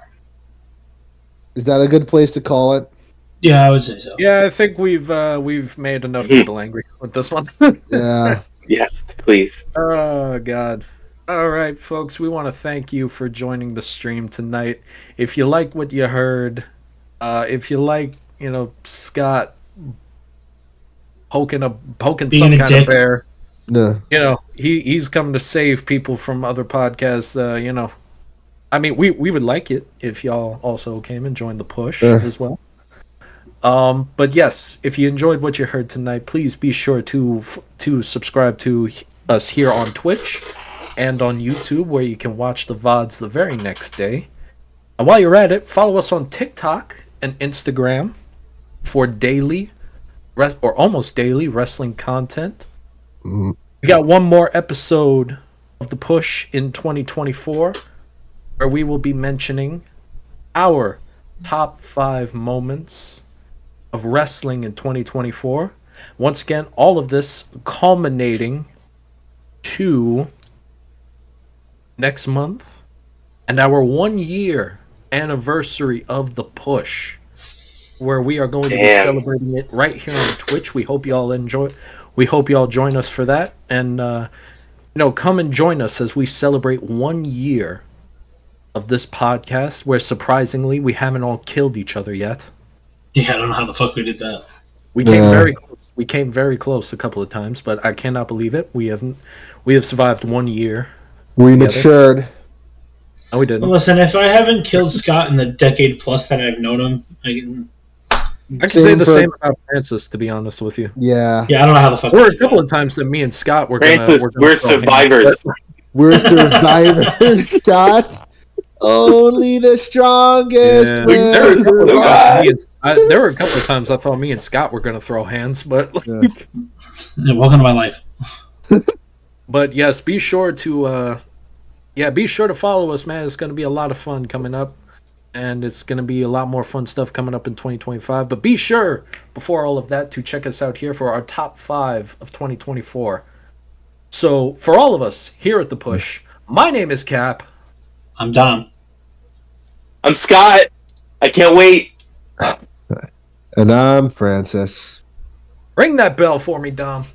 Is that a good place to call it? Yeah, I would say so. Yeah, I think we've made enough people angry with this one. Yeah. Yes, please. Oh God. All right, folks, we want to thank you for joining the stream tonight. If you like what you heard, if you like, Scott poking some kind of bear. No. He's come to save people from other podcasts. I mean, we would like it if y'all also came and joined the push as well. But yes, if you enjoyed what you heard tonight, please be sure to subscribe to us here on Twitch and on YouTube, where you can watch the VODs the very next day. And while you're at it, follow us on TikTok and Instagram for daily or almost daily wrestling content. Mm-hmm. We got one more episode of The Push in 2024 where we will be mentioning our top 5 moments of wrestling in 2024. Once again, all of this culminating to next month and our 1-year anniversary of The Push, where we are going to be celebrating it right here on Twitch. We hope y'all enjoy. We hope y'all join us for that. And, come and join us as we celebrate 1 year of this podcast, where surprisingly we haven't all killed each other yet. Yeah, I don't know how the fuck we did that. We came very close. We came very close a couple of times, but I cannot believe it. We have survived 1 year. We together. matured. No, we didn't. Well, listen, if I haven't killed Scott in the decade plus that I've known him, I can say the same about Francis, to be honest with you. Yeah. I don't know how the fuck. There were a couple of times that me and Scott were Francis, we're survivors. We're survivors, Scott. Only the strongest will survive. There were a couple of times I thought me and Scott were going to throw hands, but Welcome to my life. But yes, be sure to follow us, man. It's going to be a lot of fun coming up, and it's going to be a lot more fun stuff coming up in 2025. But be sure, before all of that, to check us out here for our top 5 of 2024. So, for all of us here at The Push, my name is Cap. I'm Dom. I'm Scott. I can't wait. And I'm Francis. Ring that bell for me, Dom.